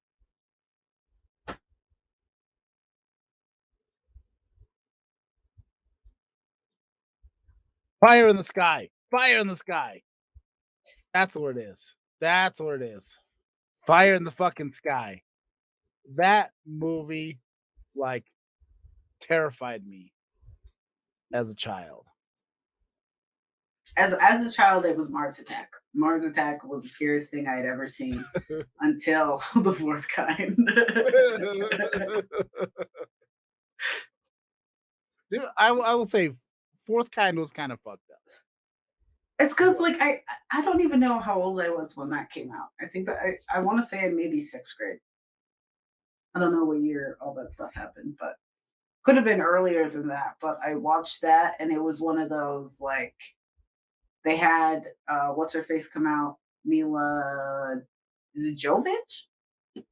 Fire in the Sky. Fire in the Sky. That's what it is. That's what it is. Fire in the fucking Sky. That movie, like, terrified me as a child. As a child, it was Mars Attack. Mars Attack was the scariest thing I had ever seen until The Fourth Kind. Dude, I will say Fourth Kind was kind of fucked up. It's because like I don't even know how old I was when that came out. I think that I want to say maybe 6th grade. I don't know what year all that stuff happened, but could have been earlier than that. But I watched that and it was one of those like they had what's her face come out, Mila, is it Jovovich? I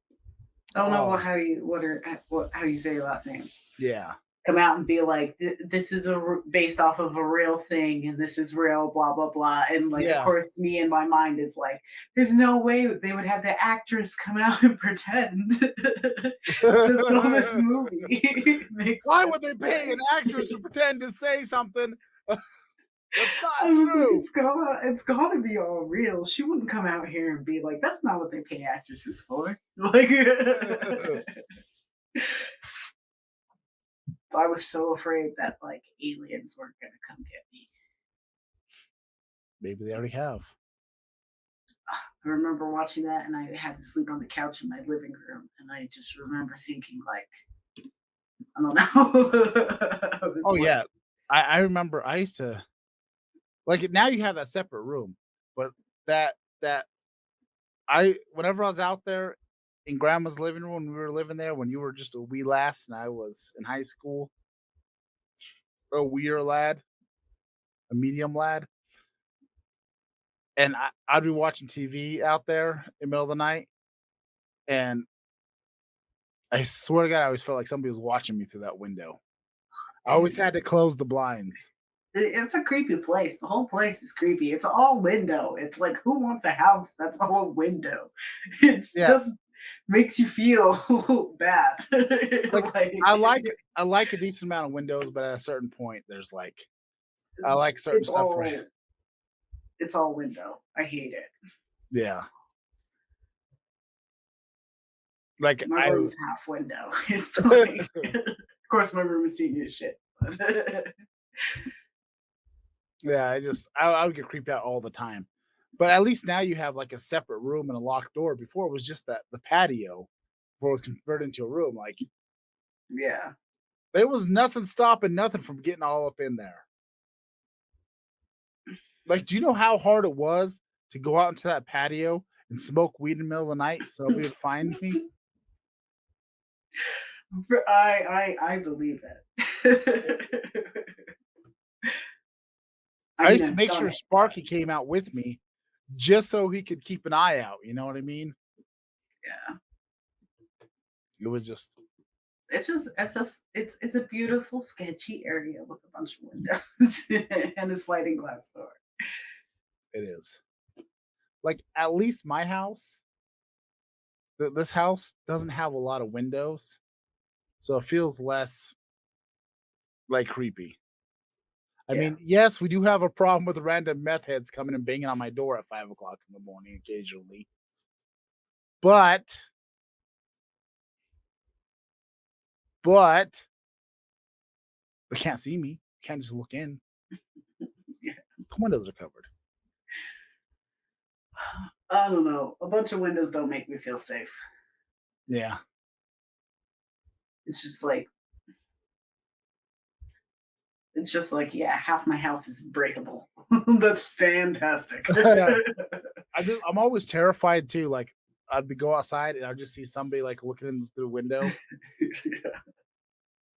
don't know how you say your last name. Yeah. Come out and be like, this is based off of a real thing, and this is real, blah blah blah, and like, of course, me in my mind is like, there's no way they would have the actress come out and pretend just on this movie. Why would they pay an actress to pretend to say something? That's not true. It's gotta be all real. She wouldn't come out here and be like, that's not what they pay actresses for. Like. I was so afraid that like aliens weren't gonna come get me. Maybe they already have. I remember watching that and I had to sleep on the couch in my living room and I just remember thinking like, I don't know. Oh like, yeah. I remember I used to like now you have that separate room, but whenever I was out there in grandma's living room when we were living there, when you were just a wee lass and I was in high school, a weir lad, a medium lad, and I'd be watching TV out there in the middle of the night, and I swear to God, I always felt like somebody was watching me through that window. I always had to close the blinds. It's a creepy place. The whole place is creepy. It's all window. It's like, who wants a house that's all window? It's just makes you feel bad. Like, I like a decent amount of windows, but at a certain point, there's like I like certain stuff. It's all window. I hate it. Yeah. Like my room's half window. It's like, of course, my room is teeny as shit. Yeah, I would get creeped out all the time. But at least now you have like a separate room and a locked door. Before it was just that the patio before it was converted into a room. Like Yeah. there was nothing stopping nothing from getting all up in there. Like, do you know how hard it was to go out into that patio and smoke weed in the middle of the night so nobody would find me? I believe it. I I mean, used to I've make done sure it, but Sparky came out with me just so he could keep an eye out. You know what I mean? yeah. It was just, It's a beautiful sketchy area with a bunch of windows and a sliding glass door. it is. Like, at least my house, this house doesn't have a lot of windows. So it feels less like creepy. I Yeah. mean, yes, we do have a problem with random meth heads coming and banging on my door at 5 o'clock in the morning occasionally. But, but they can't see me. Can't just look in. Yeah. The windows are covered. I don't know. A bunch of windows don't make me feel safe. Yeah. It's just like yeah, half my house is breakable. That's fantastic. I'm always terrified too. Like I'd be go outside and I'd just see somebody like looking in through the window.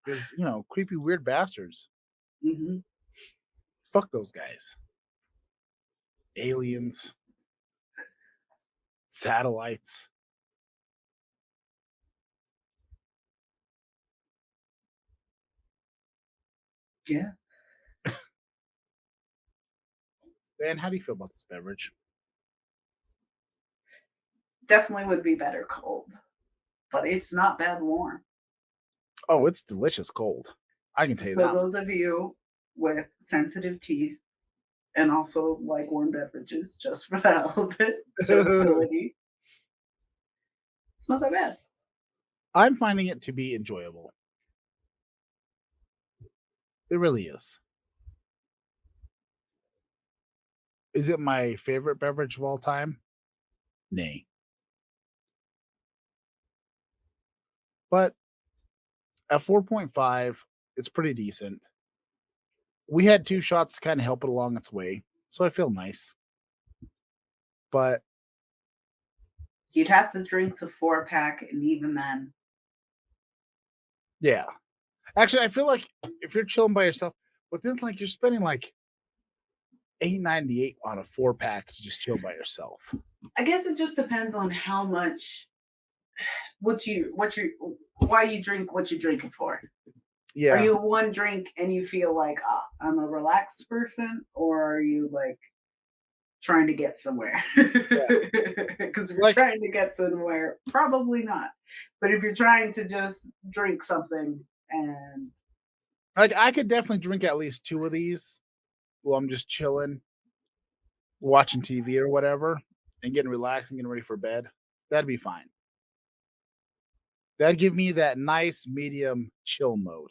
Because creepy weird bastards. hmm Fuck those guys. Aliens, satellites. Yeah. Man, how do you feel about this beverage? Definitely would be better cold, but it's not bad warm. Oh, it's delicious cold. I can tell you So that. those of you with sensitive teeth and also like warm beverages, just for that little bit ability, it's not that bad. I'm finding it to be enjoyable. It really is. Is it my favorite beverage of all time? Nay. But at 4.5, it's pretty decent. We had two shots to kind of help it along its way, so I feel nice. But You'd have to drink the 4 pack, and even then, yeah, actually, I feel like if you're chilling by yourself, but then it's like you're spending like $8.98 on a 4 pack to just chill by yourself. I guess it just depends on how much why you drink what you're drinking for. Are Yeah, you one drink and you feel like, ah, I'm a relaxed person, or are you like trying to get somewhere? yeah, Because if you're like trying to get somewhere, probably not. But if you're trying to just drink something and like I could definitely drink at least two of these while I'm just chilling, watching TV or whatever, and getting relaxed and getting ready for bed. That'd be fine. That'd give me that nice medium chill mode.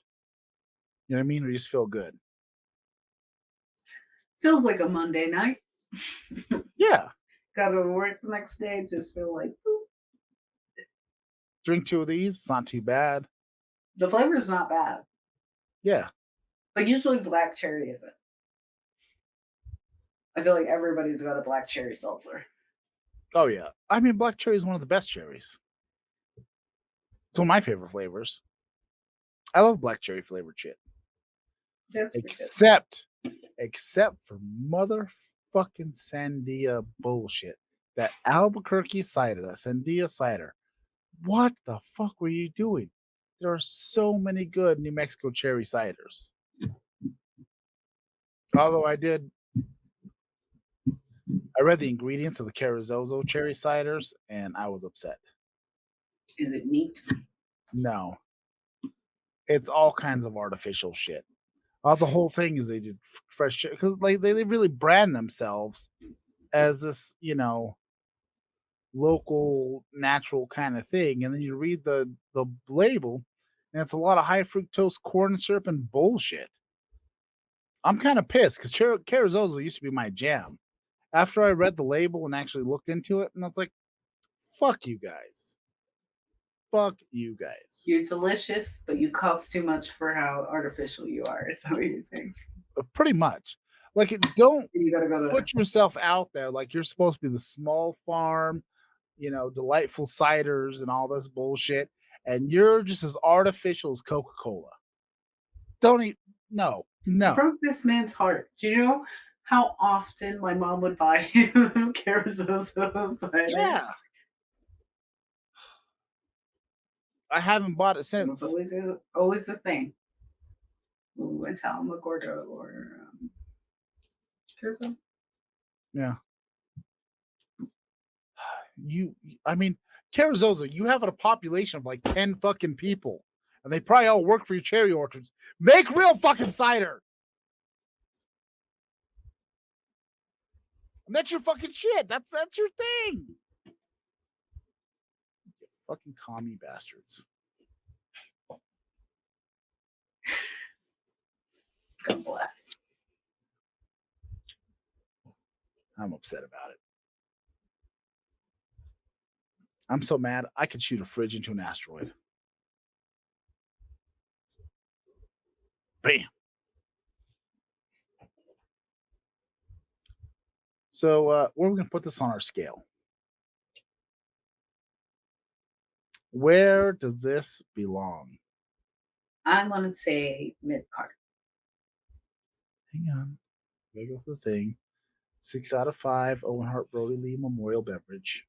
You know what I mean? Or you just feel good. feels like a Monday night, Yeah. got to work the next day, just feel like "Boop." Drink two of these. It's not too bad. The flavor is not bad, Yeah. but usually black cherry isn't. I feel like everybody's got a black cherry seltzer. Oh yeah. I mean, black cherry is one of the best cherries. It's one of my favorite flavors. I love black cherry flavored shit. That's pretty good. Except for motherfucking Sandia bullshit. That Albuquerque cider, that Sandia cider. What the fuck were you doing? There are so many good New Mexico cherry ciders. Although I read the ingredients of the Carrizozo cherry ciders and I was upset. Is it neat? No, it's all kinds of artificial shit. The whole thing is they did fresh because like they really brand themselves as this, local natural kind of thing, and then you read the label, and it's a lot of high fructose corn syrup and bullshit. I'm kind of pissed because Carrizozo used to be my jam, After I read the label and actually looked into it, and I was like, fuck you guys. Fuck you guys. You're delicious, but you cost too much for how artificial you are. Is that what you're saying? Pretty much. Like, don't You gotta go to put yourself out there like you're supposed to be the small farm, delightful ciders and all this bullshit, and you're just as artificial as Coca-Cola. Don't eat. No. broke this man's heart. Do you know how often my mom would buy him Carazozo cider? Yeah. I haven't bought it It since. was always a thing. Ooh, and tell him Gordo or Carazozo. Yeah. I mean, Carazozo, you have a population of like 10 fucking people, and they probably all work for your cherry orchards. Make real fucking cider. And that's your fucking shit. That's your thing. You fucking commie bastards. God bless. I'm upset about it. I'm so mad I could shoot a fridge into an asteroid. Bam. So where are we going to put this on our scale? Where does this belong? I'm going to say mid-card. Hang on. There goes the thing. 6 out of 5, Owen Hart Brody Lee Memorial Beverage.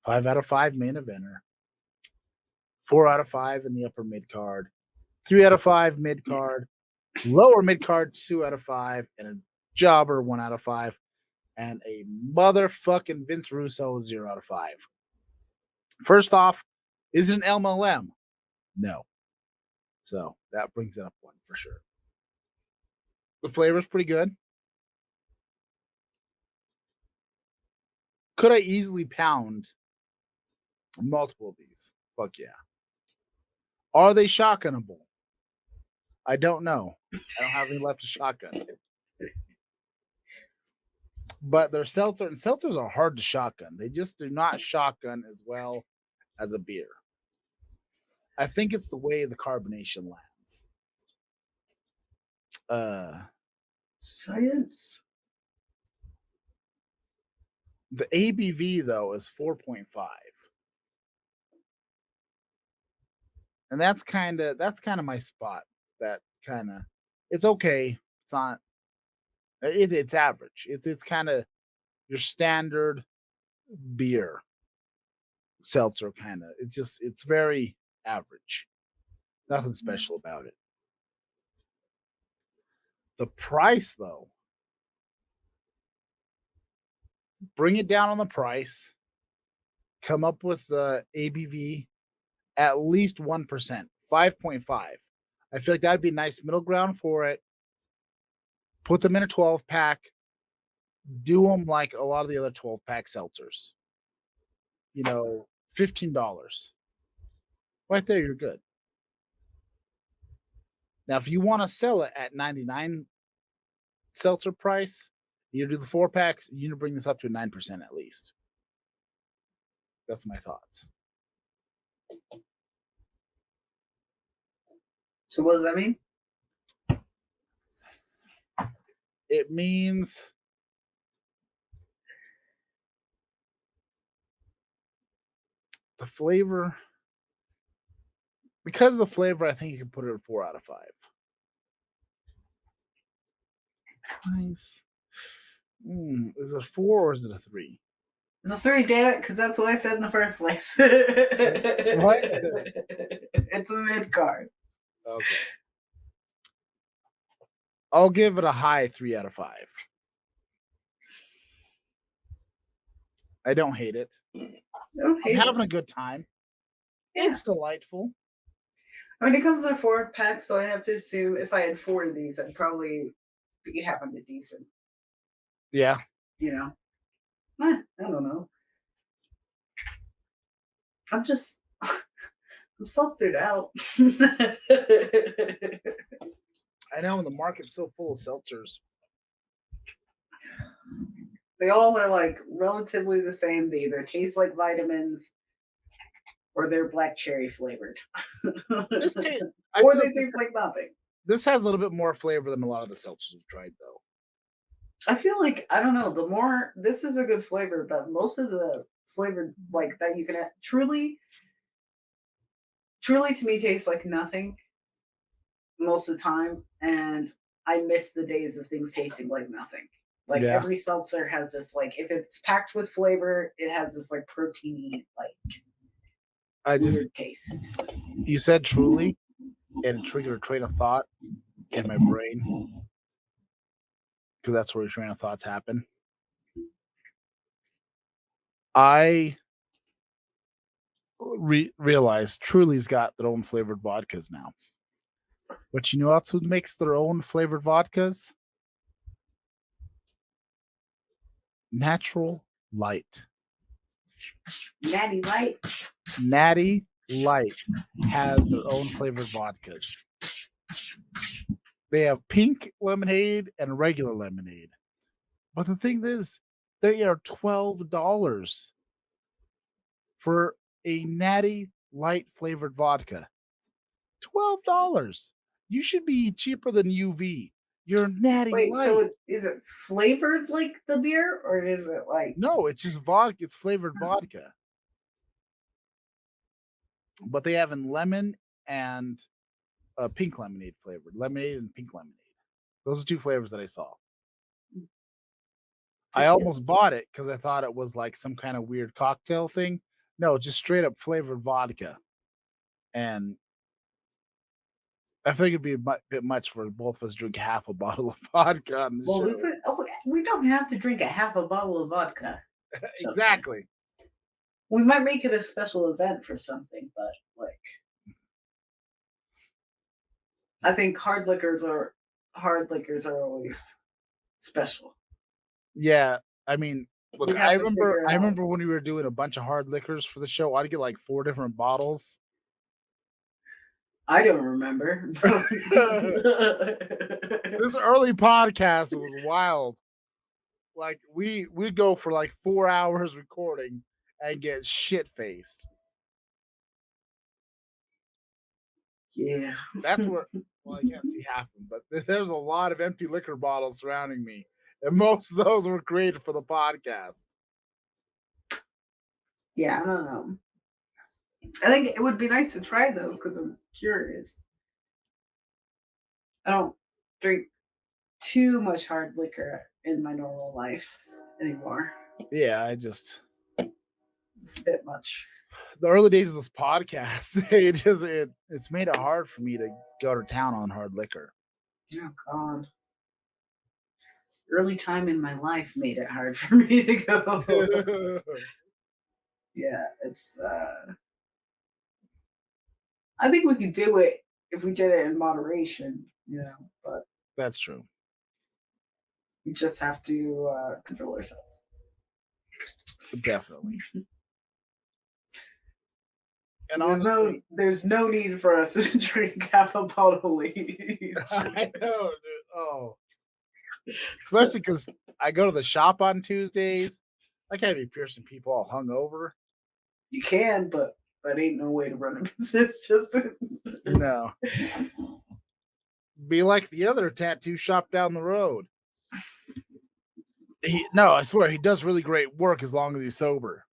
5 out of 5 main eventer. 4 out of 5 in the upper mid card. 3 out of 5 mid card. Lower mid card, 2 out of 5. And a jobber, 1 out of 5. And a motherfucking Vince Russo, 0 out of 5. First off, is it an MLM? No. So that brings it up 1 for sure. The flavor's pretty good. Could I easily pound multiple of these? Fuck yeah. Are they shotgunable? I don't know. I don't have any left to shotgun. But they're seltzer, and seltzers are hard to shotgun. They just do not shotgun as well as a beer. I think it's the way the carbonation lands. Science. The ABV though is 4.5. And that's kind of my spot. That kind of, it's okay. It's not. It's average. It's kind of your standard beer seltzer kind of. It's very average. Nothing special about it. The price though, bring it down on the price. Come up with the ABV at least 1%, 5.5. I feel like that'd be a nice middle ground for it. Put them in a 12 pack. Do them like a lot of the other 12 pack seltzers. $15. Right there, you're good. Now, if you want to sell it at 99 seltzer price, you do the 4 packs, you need to bring this up to 9% at least. That's my thoughts. So what does that mean? It means the flavor, because of the flavor, I think you can put it at 4 out of 5. Nice. Is it a 4 or is it a 3? It's a 3, damn it, because that's what I said in the first place. What? It's a mid card. Okay. I'll give it a high 3 out of 5. I don't hate it. I'm having a good time. Yeah. It's delightful. I mean, it comes in a 4 pack, so I have to assume if I had 4 of these, I'd probably be having a decent. Yeah. I don't know. I'm seltzered out. I know, the market's so full of seltzers. They all are like relatively the same. They either taste like vitamins or they're black cherry flavored. This ta- I Or feel they like taste like nothing. this has a little bit more flavor than a lot of the seltzers we've tried, though. I feel like I don't know. The more this is a good flavor, but most of the flavor like that you can truly to me tastes like nothing most of the time, and I miss the days of things tasting like nothing. Like Yeah, every seltzer has this like if it's packed with flavor, it has this like proteiny like I just weird taste. you said truly, and it triggered a train of thought in my brain because that's where train of thoughts happen. I realized Truly's got their own flavored vodkas now. But you know else who makes their own flavored vodkas? Natural Light. Natty light. Natty Light has their own flavored vodkas. They have pink lemonade and regular lemonade. But the thing is, they are $12 for a Natty Light flavored vodka. $12. You should be cheaper than UV. You're Natty Wait, so Light. is it flavored like the beer, or is it like No, it's just vodka. It's flavored vodka. But they have in lemon and pink lemonade flavored. Lemonade and pink lemonade. Those are two flavors that I saw. I almost bought it because I thought it was like some kind of weird cocktail thing. No, just straight up flavored vodka. And I think it'd be a bit much for both of us to drink half a bottle of vodka on the well, show. we don't have to drink a half a bottle of vodka. Exactly. We might make it a special event for something, but like I think hard liquors are always special. Yeah. I mean, look, We have to figure I out. remember when we were doing a bunch of hard liquors for the show, I'd get like 4 different bottles. I don't remember. This early podcast was wild. Like we'd go for like 4 hours recording and get shit faced. Yeah. That's where well, I can't see half of them, but there's a lot of empty liquor bottles surrounding me. And most of those were created for the podcast. Yeah, I don't know. I think it would be nice to try those because I'm curious. I don't drink too much hard liquor in my normal life anymore. Yeah, It's a bit much. the early days of this podcast, it's made it hard for me to go to town on hard liquor. Oh God. Early time in my life made it hard for me to go. Yeah, it's I think we could do it if we did it in moderation, but That's true. we just have to control ourselves. Definitely. And There's no need for us to drink half a bottle each. I know, dude. Oh. Especially because I go to the shop on Tuesdays. I can't be piercing people all hungover. You can, but that ain't no way to run a business. Just No. Be like the other tattoo shop down the road. No, I swear he does really great work as long as he's sober.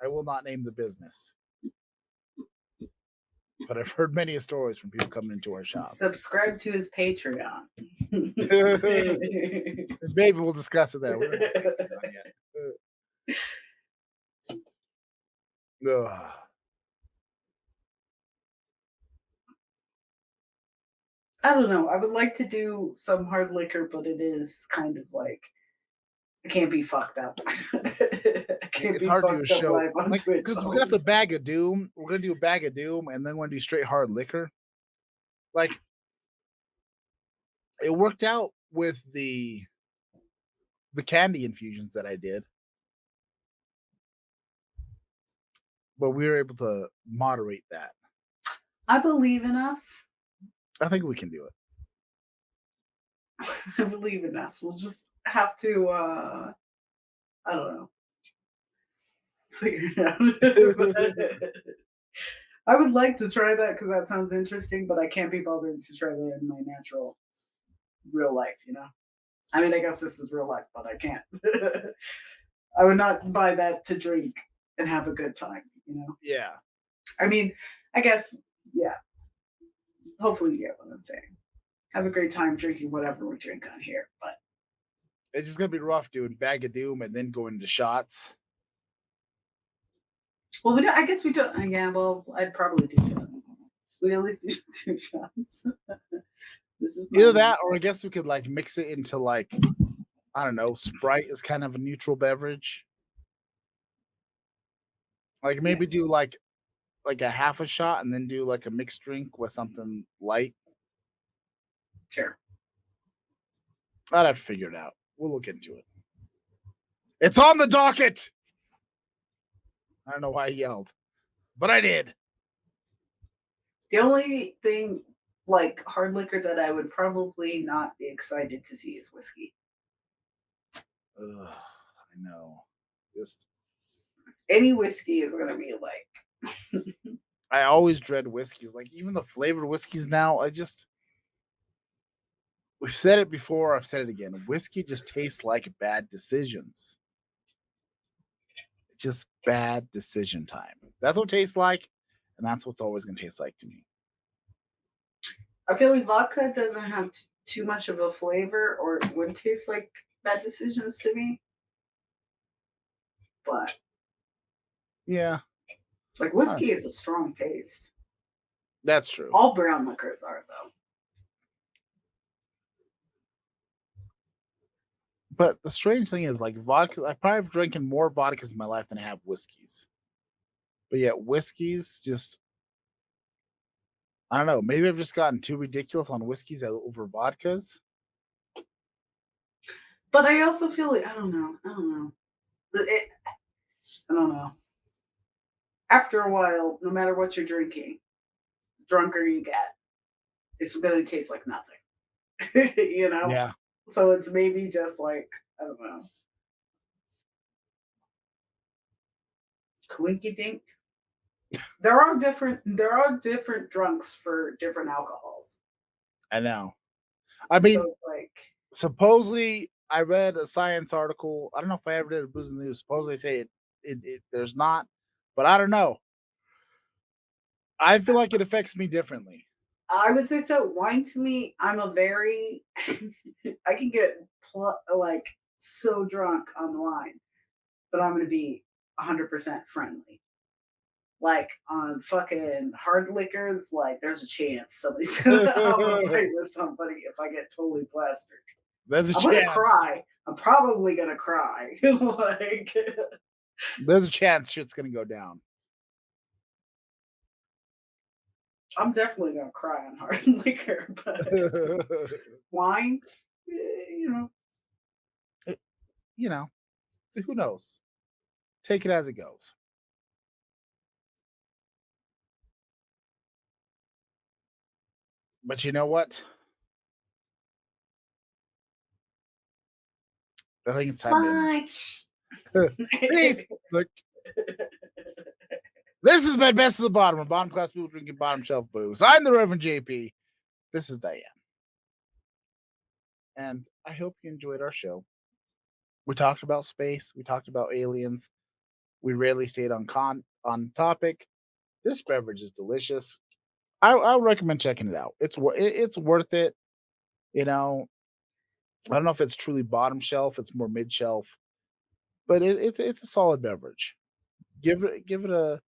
I will not name the business. But I've heard many stories from people coming into our shop. subscribe to his Patreon. Maybe we'll discuss it there. We're not yet. Ugh. I don't know. I would like to do some hard liquor, but it is kind of like it can't be fucked up. It's hard to do a show because we're gonna have the bag of doom. We're gonna do a bag of doom, and then we're gonna do straight hard liquor. Like it worked out with the candy infusions that I did, but we were able to moderate that. I believe in us. I think we can do it. I believe in us. We'll just have to I don't know, figure it out. I would like to try that because that sounds interesting, but I can't be bothered to try that in my natural real life, you know? I mean, I guess this is real life, but I can't. I would not buy that to drink and have a good time, you know? Yeah. I mean, I guess, yeah. Hopefully, you get what I'm saying. Have a great time drinking whatever we drink on here, but It's just gonna be rough doing Bag of Doom and then going into shots. well, we don't, I guess we don't. Yeah, well, I'd probably do shots. We'd at least do 2 shots. This is Either not that, or I guess we could like mix it into like, I don't know, Sprite is kind of a neutral beverage. Like yeah, maybe do like a half a shot and then do like a mixed drink with something light. sure. I'd have to figure it out. We'll look into it. It's on the docket. I don't know why I yelled, but I did. The only thing like hard liquor that I would probably not be excited to see is whiskey. Ugh, I know. Just Any whiskey is going to be like, I always dread whiskeys. Like even the flavored whiskeys now, we've said it before, I've said it again. Whiskey just tastes like bad decisions. It's just bad decision time. That's what it tastes like, and that's what's always gonna taste like to me. I feel like vodka doesn't have too much of a flavor or it would taste like bad decisions to me. But Yeah, like whiskey is a strong taste. that's true. All brown liquors are though. But the strange thing is, like vodka, I probably have drinking more vodkas in my life than I have whiskeys. But yet, whiskeys just, I don't know. Maybe I've just gotten too ridiculous on whiskeys over vodkas. But I also feel like I don't know. I don't know. I don't know. After a while, no matter what you're drinking, drunker you get, it's gonna taste like nothing. You know? Yeah. So it's maybe just like, I don't know. Quinky dink. There are different drunks for different alcohols. I know. I So mean, it's like supposedly, I read a science article. I don't know if I ever did a booze in the news. Supposedly, they say there's not, but I don't know. I feel like it affects me differently. I would say so. Wine to me, I'm a very I can get like so drunk on wine, but I'm gonna be 100% friendly. Like on fucking hard liquors, like there's a chance somebody's gonna I'm gonna fight with somebody if I get totally plastered. There's a I'm gonna chance. cry. I'm probably gonna cry. Like There's a chance shit's gonna go down. I'm definitely gonna cry on hard liquor, but wine, you know. You know, who knows? Take it as it goes. But you know what? I think it's time to Please look. This has been Best of the Bottom, where bottom class people drinking bottom shelf booze. I'm the Reverend JP. This is Diane. And I hope you enjoyed our show. We talked about space, we talked about aliens. We rarely stayed on topic. This beverage is delicious. I would recommend checking it out. It's worth it. You know, I don't know if it's truly bottom shelf. It's more mid shelf, but it's a solid beverage. Give it a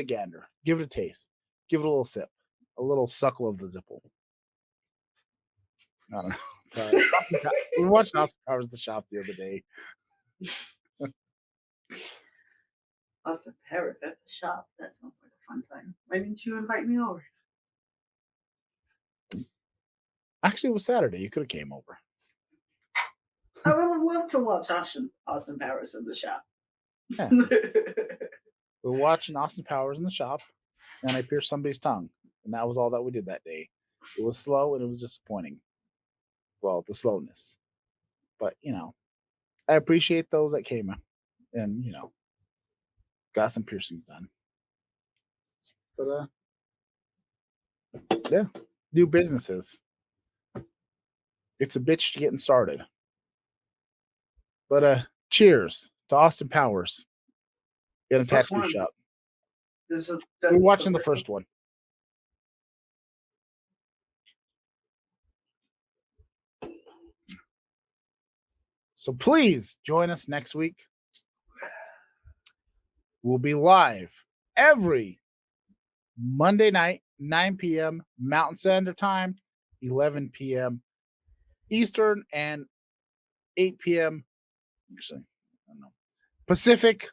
gander. Give it a taste. Give it a little sip. A little suckle of the zipple. I don't know. Sorry. We watched Austin Powers the Shop the other day. Austin Paris at the shop. That sounds like a fun time. Why didn't you invite me over? Actually, it was Saturday. You could have came over. I would have loved to watch Austin Powers in the shop. Yeah. We were watching Austin Powers in the shop, and I pierced somebody's tongue, and that was all that we did that day. It was slow and it was disappointing. Well, the slowness. But I appreciate those that came and got some piercings done. But yeah, new businesses. It's a bitch getting started. But cheers to Austin Powers in a First tattoo one. shop. This is We're watching the first one. So please join us next week. We'll be live every Monday night, 9 p.m. Mountain Standard Time, 11 p.m. Eastern, and 8 p.m. Actually, I don't know, Pacific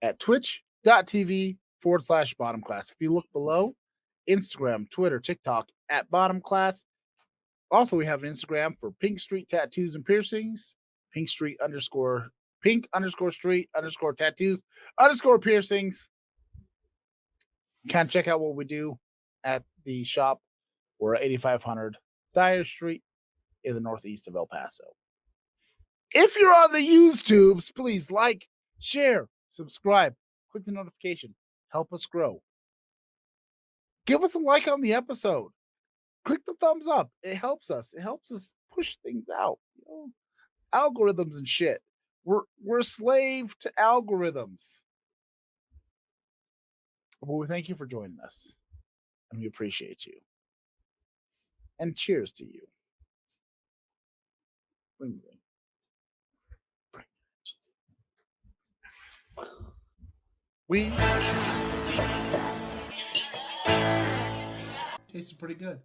at twitch.tv/bottom class. If you look below, Instagram, Twitter, TikTok at bottom class. Also, we have an Instagram for Pink Street Tattoos and Piercings, Pink Street _street _tattoos _piercings. Kind of check out what we do at the shop. We're at 8500 Dyer Street in the northeast of El Paso. If you're on the YouTubes, please like, share, subscribe, click the notification. Help us grow. Give us a like on the episode. Click the thumbs up. It helps us. It helps us push things out. Algorithms and shit. We're slave to algorithms. But we thank you for joining us. And we appreciate you. And cheers to you. Bring it in. We tasted pretty good.